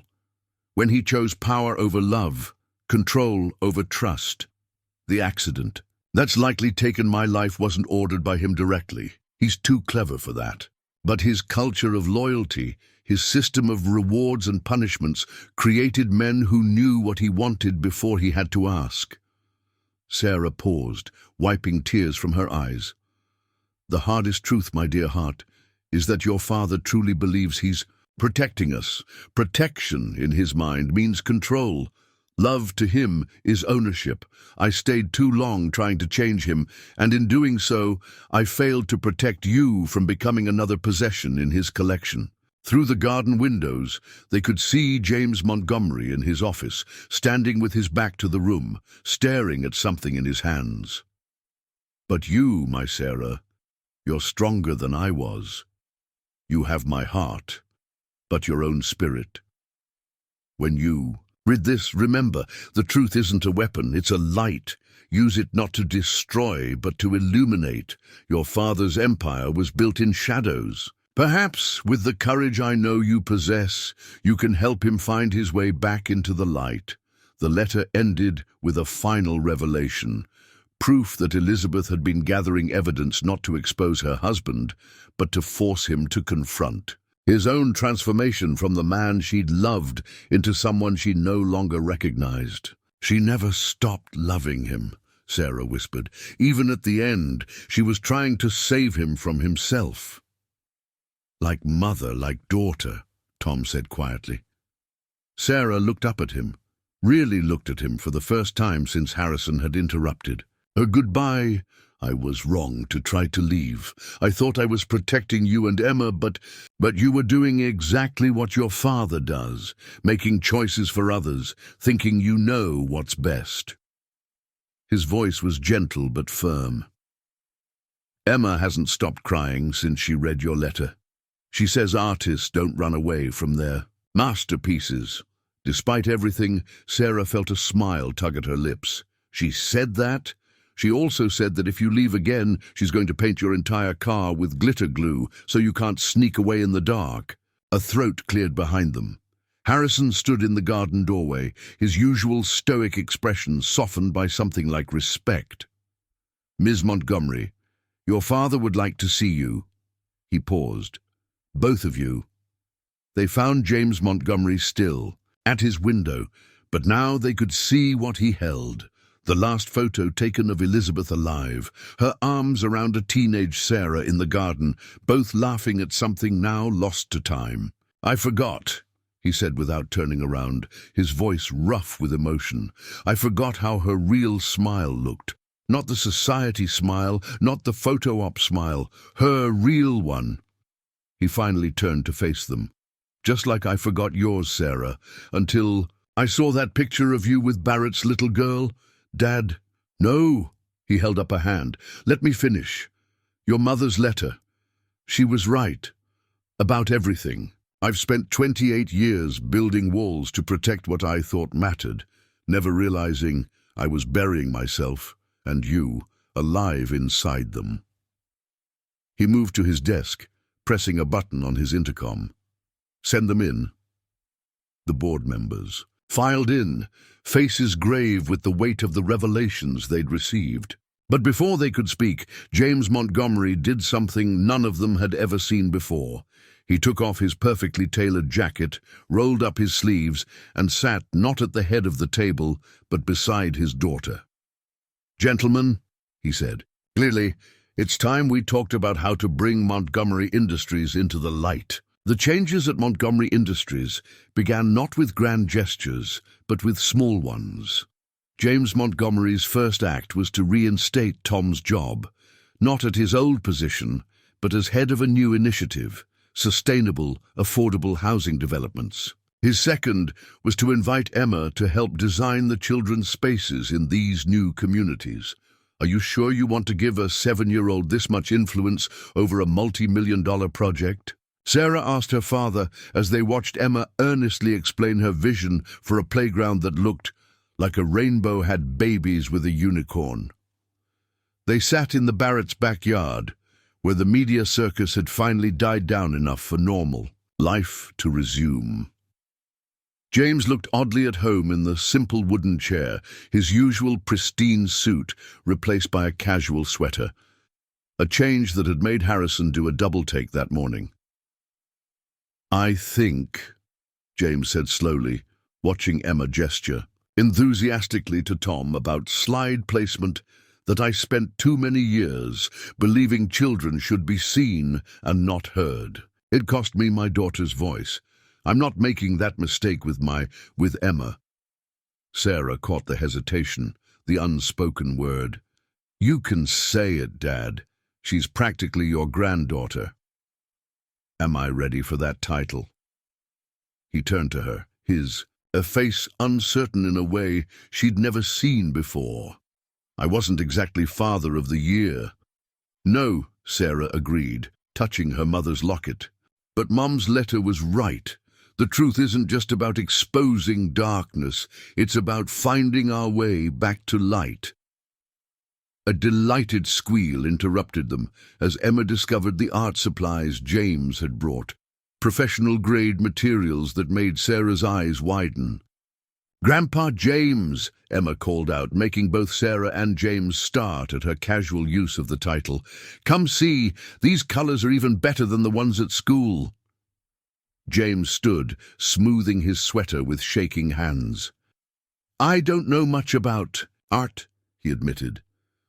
When he chose power over love, control over trust. The accident that's likely taken my life wasn't ordered by him directly. He's too clever for that. But his culture of loyalty, his system of rewards and punishments, created men who knew what he wanted before he had to ask. Sarah paused, wiping tears from her eyes. The hardest truth, my dear heart, is that your father truly believes he's protecting us. Protection, in his mind, means control. Love to him is ownership. I stayed too long trying to change him, and in doing so, I failed to protect you from becoming another possession in his collection. Through the garden windows, they could see James Montgomery in his office, standing with his back to the room, staring at something in his hands. But you, my Sarah, you're stronger than I was. You have my heart, but your own spirit. When you read this, remember, the truth isn't a weapon, it's a light. Use it not to destroy, but to illuminate. Your father's empire was built in shadows. Perhaps, with the courage I know you possess, you can help him find his way back into the light. The letter ended with a final revelation. Proof that Elizabeth had been gathering evidence not to expose her husband, but to force him to confront. His own transformation from the man she'd loved into someone she no longer recognized. She never stopped loving him, Sarah whispered. Even at the end, she was trying to save him from himself. Like mother, like daughter, Tom said quietly. Sarah looked up at him, really looked at him for the first time since Harrison had interrupted. Goodbye. I was wrong to try to leave. I thought I was protecting you and Emma, but you were doing exactly what your father does, making choices for others, thinking you know what's best. His voice was gentle but firm. Emma hasn't stopped crying since she read your letter. She says artists don't run away from their masterpieces. Despite everything, Sarah felt a smile tug at her lips. She said that? She also said that if you leave again, she's going to paint your entire car with glitter glue so you can't sneak away in the dark. A throat cleared behind them. Harrison stood in the garden doorway, his usual stoic expression softened by something like respect. Ms. Montgomery, your father would like to see you. He paused. Both of you. They found James Montgomery still, at his window, but now they could see what he held. The last photo taken of Elizabeth alive, her arms around a teenage Sarah in the garden, both laughing at something now lost to time. I forgot, he said without turning around, his voice rough with emotion. I forgot how her real smile looked. Not the society smile, not the photo op smile, her real one. He finally turned to face them. Just like I forgot yours, Sarah, until I saw that picture of you with Barrett's little girl. Dad, no, he held up a hand. Let me finish. Your mother's letter. She was right. About everything. I've spent 28 years building walls to protect what I thought mattered, never realizing I was burying myself, and you, alive inside them. He moved to his desk, pressing a button on his intercom. Send them in. The board members filed in, faces grave with the weight of the revelations they'd received. But before they could speak, James Montgomery did something none of them had ever seen before. He took off his perfectly tailored jacket, rolled up his sleeves, and sat not at the head of the table, but beside his daughter. Gentlemen, he said, clearly, it's time we talked about how to bring Montgomery Industries into the light. The changes at Montgomery Industries began not with grand gestures, but with small ones. James Montgomery's first act was to reinstate Tom's job, not at his old position, but as head of a new initiative, sustainable, affordable housing developments. His second was to invite Emma to help design the children's spaces in these new communities. Are you sure you want to give a 7-year-old this much influence over a multi-million-dollar project? Sarah asked her father as they watched Emma earnestly explain her vision for a playground that looked like a rainbow had babies with a unicorn. They sat in the Barrett's backyard, where the media circus had finally died down enough for normal life to resume. James looked oddly at home in the simple wooden chair, his usual pristine suit replaced by a casual sweater, a change that had made Harrison do a double-take that morning. I think, James said slowly, watching Emma gesture enthusiastically to Tom about slide placement, that I spent too many years believing children should be seen and not heard. It cost me my daughter's voice. I'm not making that mistake with Emma. Sarah caught the hesitation, the unspoken word. "You can say it, Dad. She's practically your granddaughter." "Am I ready for that title?" He turned to her, a face uncertain in a way she'd never seen before. "I wasn't exactly Father of the Year." "No," Sarah agreed, touching her mother's locket. "But Mum's letter was right. The truth isn't just about exposing darkness, it's about finding our way back to light." A delighted squeal interrupted them as Emma discovered the art supplies James had brought, professional-grade materials that made Sarah's eyes widen. "Grandpa James!" Emma called out, making both Sarah and James start at her casual use of the title. "Come see, these colors are even better than the ones at school." James stood, smoothing his sweater with shaking hands. "I don't know much about art," he admitted.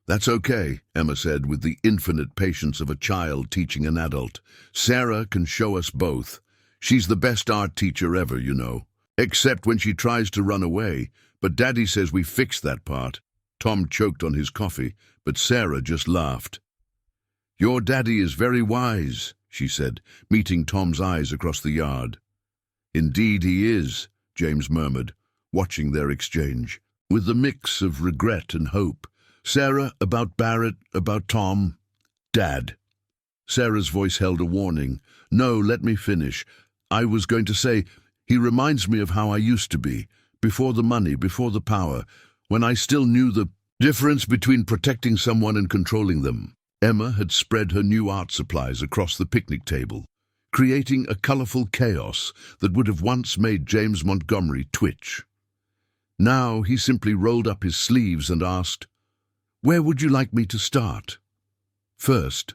"That's okay," Emma said with the infinite patience of a child teaching an adult. "Sarah can show us both. She's the best art teacher ever, you know. Except when she tries to run away, but Daddy says we fixed that part." Tom choked on his coffee, but Sarah just laughed. "Your daddy is very wise," she said, meeting Tom's eyes across the yard. "Indeed he is," James murmured, watching their exchange, with a mix of regret and hope. "Sarah, about Barrett, about Tom." "Dad." Sarah's voice held a warning. "No, let me finish. I was going to say, he reminds me of how I used to be, before the money, before the power, when I still knew the difference between protecting someone and controlling them." Emma had spread her new art supplies across the picnic table, creating a colorful chaos that would have once made James Montgomery twitch. Now he simply rolled up his sleeves and asked, "Where would you like me to start?" "First,"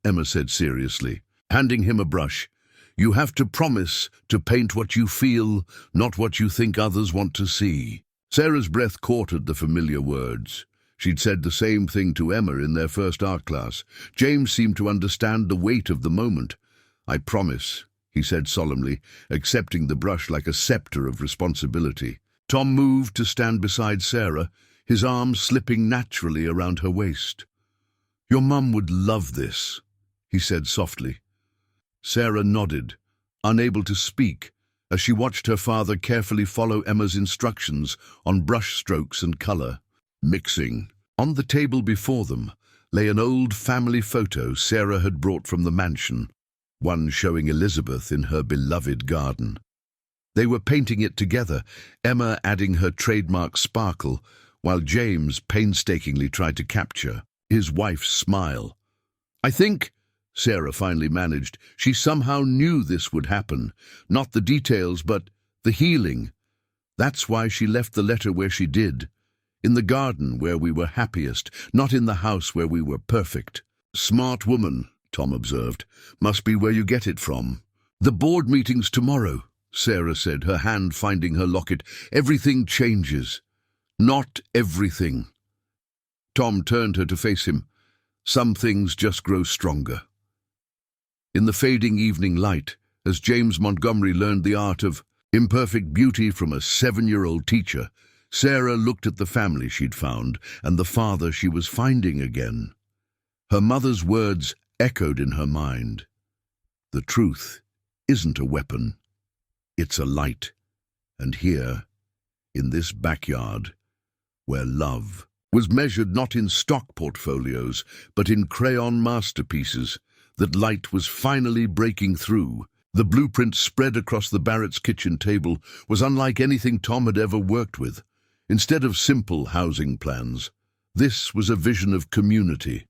Emma said seriously, handing him a brush, "you have to promise to paint what you feel, not what you think others want to see." Sarah's breath caught at the familiar words. She'd said the same thing to Emma in their first art class. James seemed to understand the weight of the moment. "I promise," he said solemnly, accepting the brush like a scepter of responsibility. Tom moved to stand beside Sarah, his arms slipping naturally around her waist. "Your mum would love this," he said softly. Sarah nodded, unable to speak, as she watched her father carefully follow Emma's instructions on brush strokes and color. Mixing. On the table before them lay an old family photo Sarah had brought from the mansion, one showing Elizabeth in her beloved garden. They were painting it together, Emma adding her trademark sparkle, while James painstakingly tried to capture his wife's smile. "I think," Sarah finally managed, "she somehow knew this would happen. Not the details, but the healing. That's why she left the letter where she did. In the garden where we were happiest, not in the house where we were perfect." "Smart woman," Tom observed. "Must be where you get it from." "The board meeting's tomorrow," Sarah said, her hand finding her locket. "Everything changes." "Not everything." Tom turned her to face him. "Some things just grow stronger." In the fading evening light, as James Montgomery learned the art of imperfect beauty from a 7-year-old teacher, Sarah looked at the family she'd found and the father she was finding again. Her mother's words echoed in her mind. The truth isn't a weapon, it's a light. And here, in this backyard, where love was measured not in stock portfolios, but in crayon masterpieces, that light was finally breaking through. The blueprint spread across the Barrett's kitchen table was unlike anything Tom had ever worked with. Instead of simple housing plans, this was a vision of community.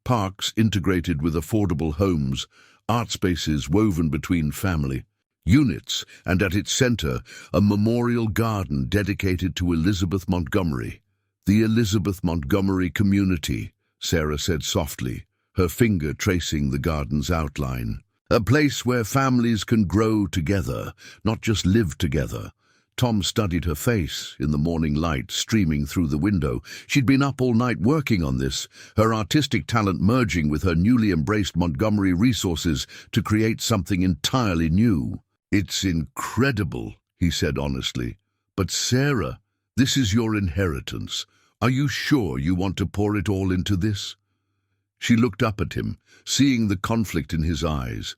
Parks integrated with affordable homes, art spaces woven between family units, and at its center, a memorial garden dedicated to Elizabeth Montgomery. "The Elizabeth Montgomery community," Sarah said softly, her finger tracing the garden's outline. "A place where families can grow together, not just live together." Tom studied her face in the morning light streaming through the window. She'd been up all night working on this, her artistic talent merging with her newly embraced Montgomery resources to create something entirely new. "It's incredible," he said honestly. "But Sarah, This is your inheritance. Are you sure you want to pour it all into this? She looked up at him, seeing the conflict in his eyes.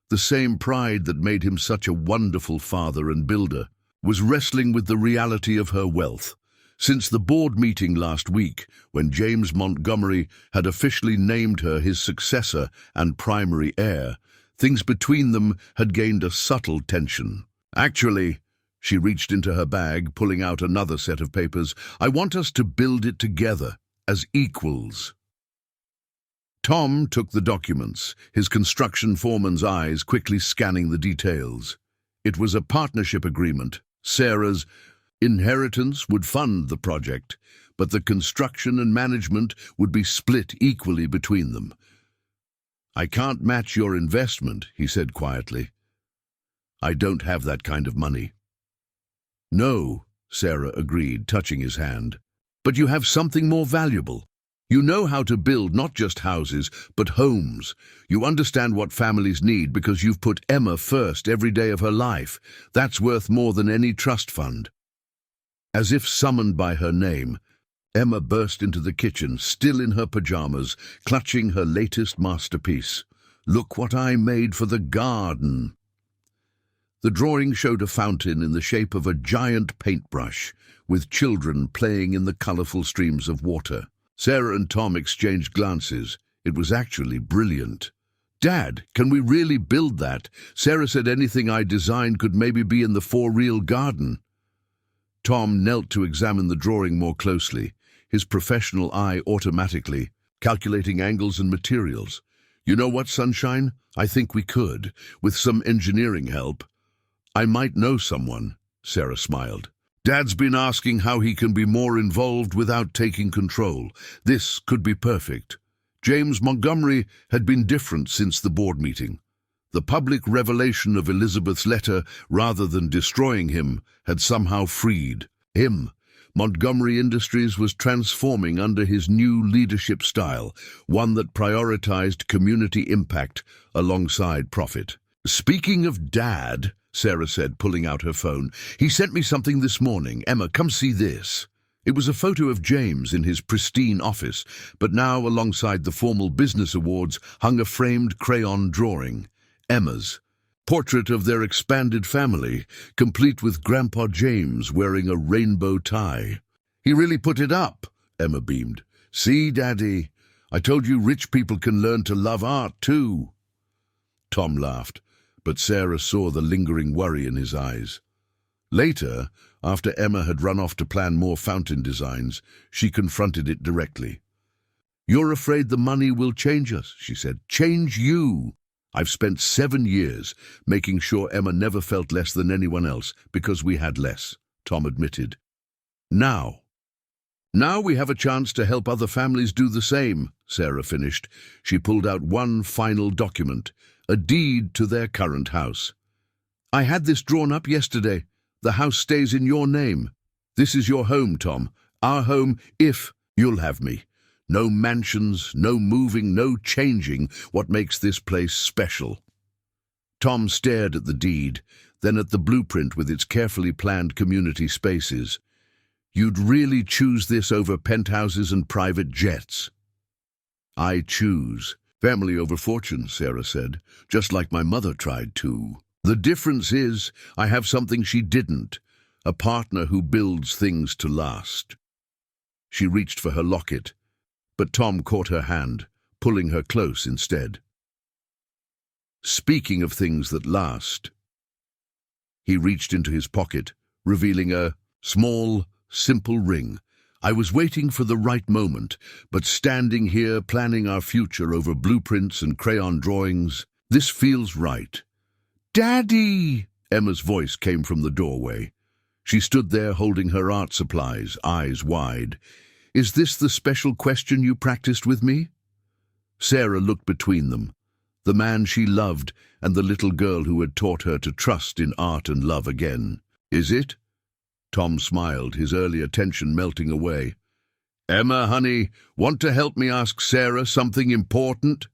The same pride that made him such a wonderful father and builder was wrestling with the reality of her wealth. Since the board meeting last week, when James Montgomery had officially named her his successor and primary heir, things between them had gained a subtle tension. Actually, she reached into her bag, pulling out another set of papers. I want us to build it together, as equals. Tom took the documents, his construction foreman's eyes quickly scanning the details. It was a partnership agreement. Sarah's inheritance would fund the project, but the construction and management would be split equally between them. I can't match your investment, he said quietly. I don't have that kind of money. No, Sarah agreed, touching his hand. But you have something more valuable. You know how to build not just houses, but homes. You understand what families need because you've put Emma first every day of her life. That's worth more than any trust fund. As if summoned by her name, Emma burst into the kitchen, still in her pajamas, clutching her latest masterpiece. Look what I made for the garden. The drawing showed a fountain in the shape of a giant paintbrush, with children playing in the colorful streams of water. Sarah and Tom exchanged glances. It was actually brilliant. Dad, can we really build that? Sarah said anything I designed could maybe be in the for-real garden. Tom knelt to examine the drawing more closely, his professional eye automatically calculating angles and materials. You know what, Sunshine? I think we could, with some engineering help. I might know someone, Sarah smiled. Dad's been asking how he can be more involved without taking control. This could be perfect. James Montgomery had been different since the board meeting. The public revelation of Elizabeth's letter, rather than destroying him, had somehow freed him. Montgomery Industries was transforming under his new leadership style, one that prioritized community impact alongside profit. Speaking of Dad, Sarah said, pulling out her phone, he sent me something this morning. Emma, come see this. It was a photo of James in his pristine office, but now alongside the formal business awards hung a framed crayon drawing. Emma's portrait of their expanded family, complete with Grandpa James wearing a rainbow tie. He really put it up, Emma beamed. See, Daddy, I told you rich people can learn to love art too. Tom laughed, but Sarah saw the lingering worry in his eyes. Later, after Emma had run off to plan more fountain designs, she confronted it directly. You're afraid the money will change us, she said. Change you. I've spent 7 years making sure Emma never felt less than anyone else because we had less, Tom admitted. Now we have a chance to help other families do the same, Sarah finished. She pulled out one final document, a deed to their current house. I had this drawn up yesterday. The house stays in your name. This is your home, Tom. Our home, if you'll have me. No mansions, no moving, no changing what makes this place special. Tom stared at the deed, then at the blueprint with its carefully planned community spaces. You'd really choose this over penthouses and private jets? I choose family over fortune, Sarah said, just like my mother tried to. The difference is I have something she didn't, a partner who builds things to last. She reached for her locket, but Tom caught her hand, pulling her close instead. Speaking of things that last, he reached into his pocket, revealing a small, simple ring. I was waiting for the right moment, but standing here planning our future over blueprints and crayon drawings, this feels right. Daddy! Emma's voice came from the doorway. She stood there holding her art supplies, eyes wide. Is this the special question you practiced with me? Sarah looked between them, the man she loved and the little girl who had taught her to trust in art and love again. Is it? Tom smiled, his earlier tension melting away. Emma, honey, want to help me ask Sarah something important?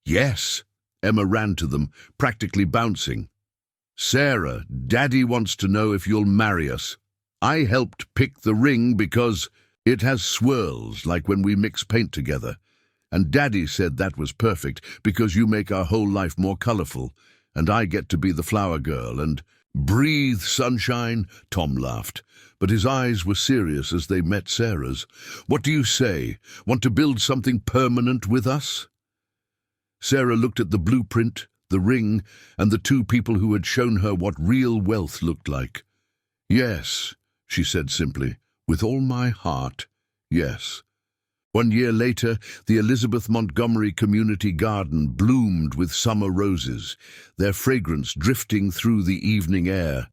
Yes. Emma ran to them, practically bouncing. Sarah, Daddy wants to know if you'll marry us. I helped pick the ring because it has swirls like when we mix paint together. And Daddy said that was perfect because you make our whole life more colorful, and I get to be the flower girl and breathe sunshine." Tom laughed, but his eyes were serious as they met Sarah's. "What do you say? Want to build something permanent with us?" Sarah looked at the blueprint, the ring, and the two people who had shown her what real wealth looked like. "Yes," she said simply, "with all my heart, yes." 1 year later, the Elizabeth Montgomery Community Garden bloomed with summer roses, their fragrance drifting through the evening air.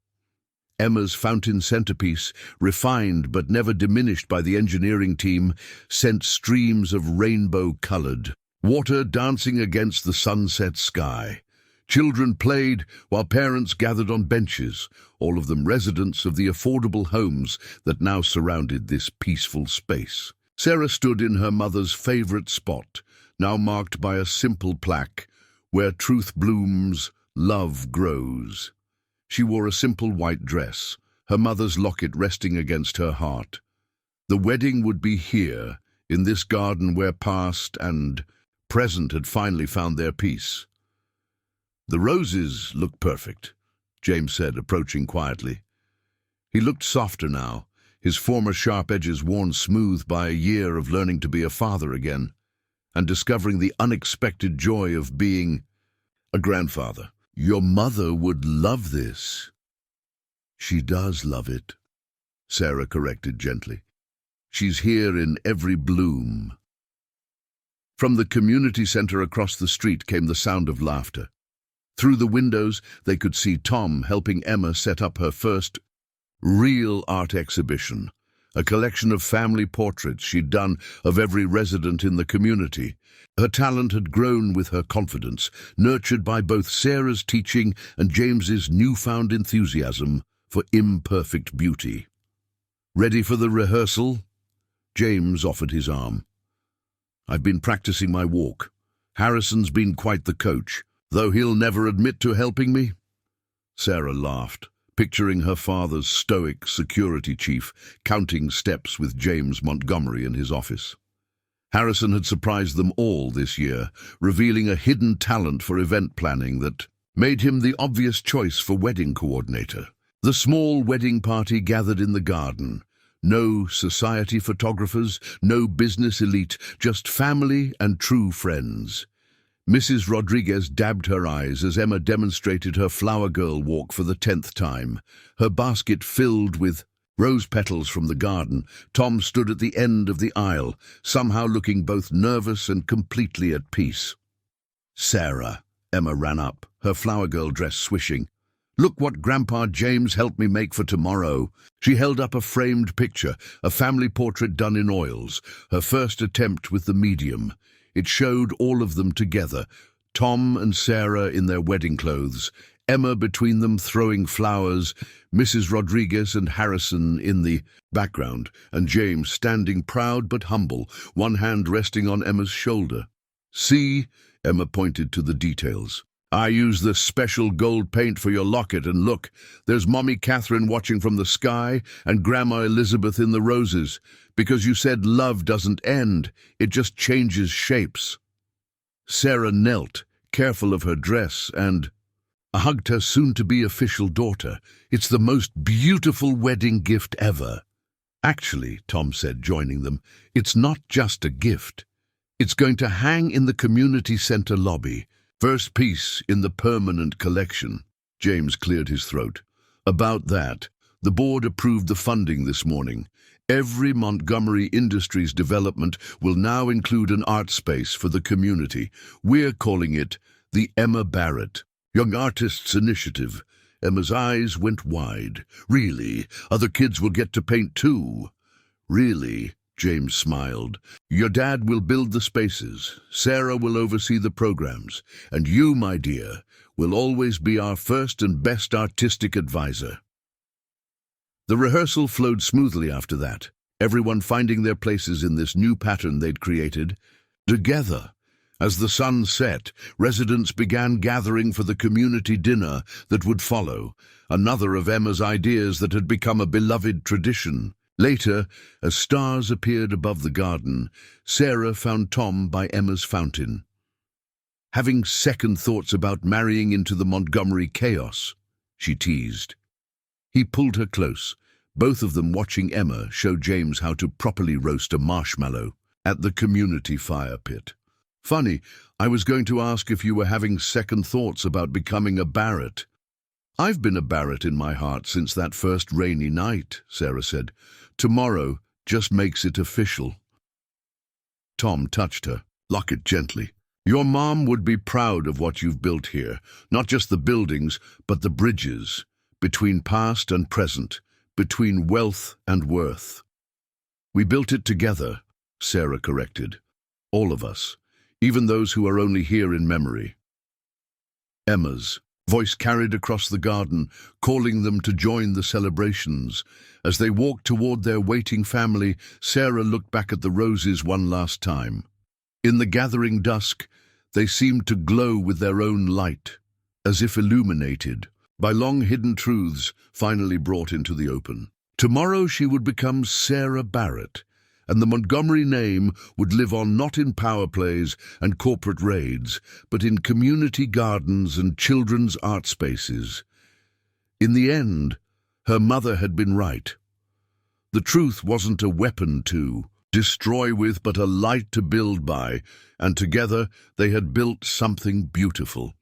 Emma's fountain centerpiece, refined but never diminished by the engineering team, sent streams of rainbow-colored water dancing against the sunset sky. Children played while parents gathered on benches, all of them residents of the affordable homes that now surrounded this peaceful space. Sarah stood in her mother's favorite spot, now marked by a simple plaque, "Where truth blooms, love grows." She wore a simple white dress, her mother's locket resting against her heart. The wedding would be here, in this garden where past and present had finally found their peace. "The roses look perfect," James said, approaching quietly. He looked softer now, his former sharp edges worn smooth by a year of learning to be a father again, and discovering the unexpected joy of being a grandfather. "Your mother would love this." "She does love it," Sarah corrected gently. "She's here in every bloom." From the community center across the street came the sound of laughter. Through the windows, they could see Tom helping Emma set up her first real art exhibition, a collection of family portraits she'd done of every resident in the community. Her talent had grown with her confidence, nurtured by both Sarah's teaching and James's newfound enthusiasm for imperfect beauty. "Ready for the rehearsal?" James offered his arm. "I've been practicing my walk. Harrison's been quite the coach, though he'll never admit to helping me." Sarah laughed, picturing her father's stoic security chief counting steps with James Montgomery in his office. Harrison had surprised them all this year, revealing a hidden talent for event planning that made him the obvious choice for wedding coordinator. The small wedding party gathered in the garden. No society photographers, no business elite, just family and true friends. Mrs. Rodriguez dabbed her eyes as Emma demonstrated her flower girl walk for the 10th time, her basket filled with rose petals from the garden. Tom stood at the end of the aisle, somehow looking both nervous and completely at peace. "Sarah," Emma ran up, her flower girl dress swishing. "Look what Grandpa James helped me make for tomorrow." She held up a framed picture, a family portrait done in oils, her first attempt with the medium. It showed all of them together, Tom and Sarah in their wedding clothes, Emma between them throwing flowers, Mrs. Rodriguez and Harrison in the background, and James standing proud but humble, one hand resting on Emma's shoulder. "See," Emma pointed to the details. "I use this special gold paint for your locket, and look, there's Mommy Catherine watching from the sky and Grandma Elizabeth in the roses, because you said love doesn't end, it just changes shapes." Sarah knelt, careful of her dress, and hugged her soon-to-be official daughter. "It's the most beautiful wedding gift ever." "Actually," Tom said, joining them, "it's not just a gift. It's going to hang in the community center lobby. First piece in the permanent collection." James cleared his throat. "About that, the board approved the funding this morning. Every Montgomery Industries development will now include an art space for the community. We're calling it the Emma Barrett Young Artists Initiative." Emma's eyes went wide. "Really? Other kids will get to paint too?" "Really?" James smiled. "Your dad will build the spaces, Sarah will oversee the programs, and you, my dear, will always be our first and best artistic advisor." The rehearsal flowed smoothly after that, everyone finding their places in this new pattern they'd created together. As the sun set, residents began gathering for the community dinner that would follow, another of Emma's ideas that had become a beloved tradition. Later, as stars appeared above the garden, Sarah found Tom by Emma's fountain. "Having second thoughts about marrying into the Montgomery chaos," she teased. He pulled her close, both of them watching Emma show James how to properly roast a marshmallow at the community fire pit. "Funny, I was going to ask if you were having second thoughts about becoming a Barrett." "I've been a Barrett in my heart since that first rainy night," Sarah said. "Tomorrow just makes it official." Tom touched her. "Lock it gently. Your mom would be proud of what you've built here, not just the buildings, but the bridges, between past and present, between wealth and worth." "We built it together," Sarah corrected. "All of us, even those who are only here in memory." Emma's voice carried across the garden, calling them to join the celebrations. As they walked toward their waiting family, Sarah looked back at the roses one last time. In the gathering dusk, they seemed to glow with their own light, as if illuminated by long-hidden truths finally brought into the open. Tomorrow she would become Sarah Barrett, and the Montgomery name would live on not in power plays and corporate raids, but in community gardens and children's art spaces. In the end, her mother had been right. The truth wasn't a weapon to destroy with, but a light to build by, and together they had built something beautiful.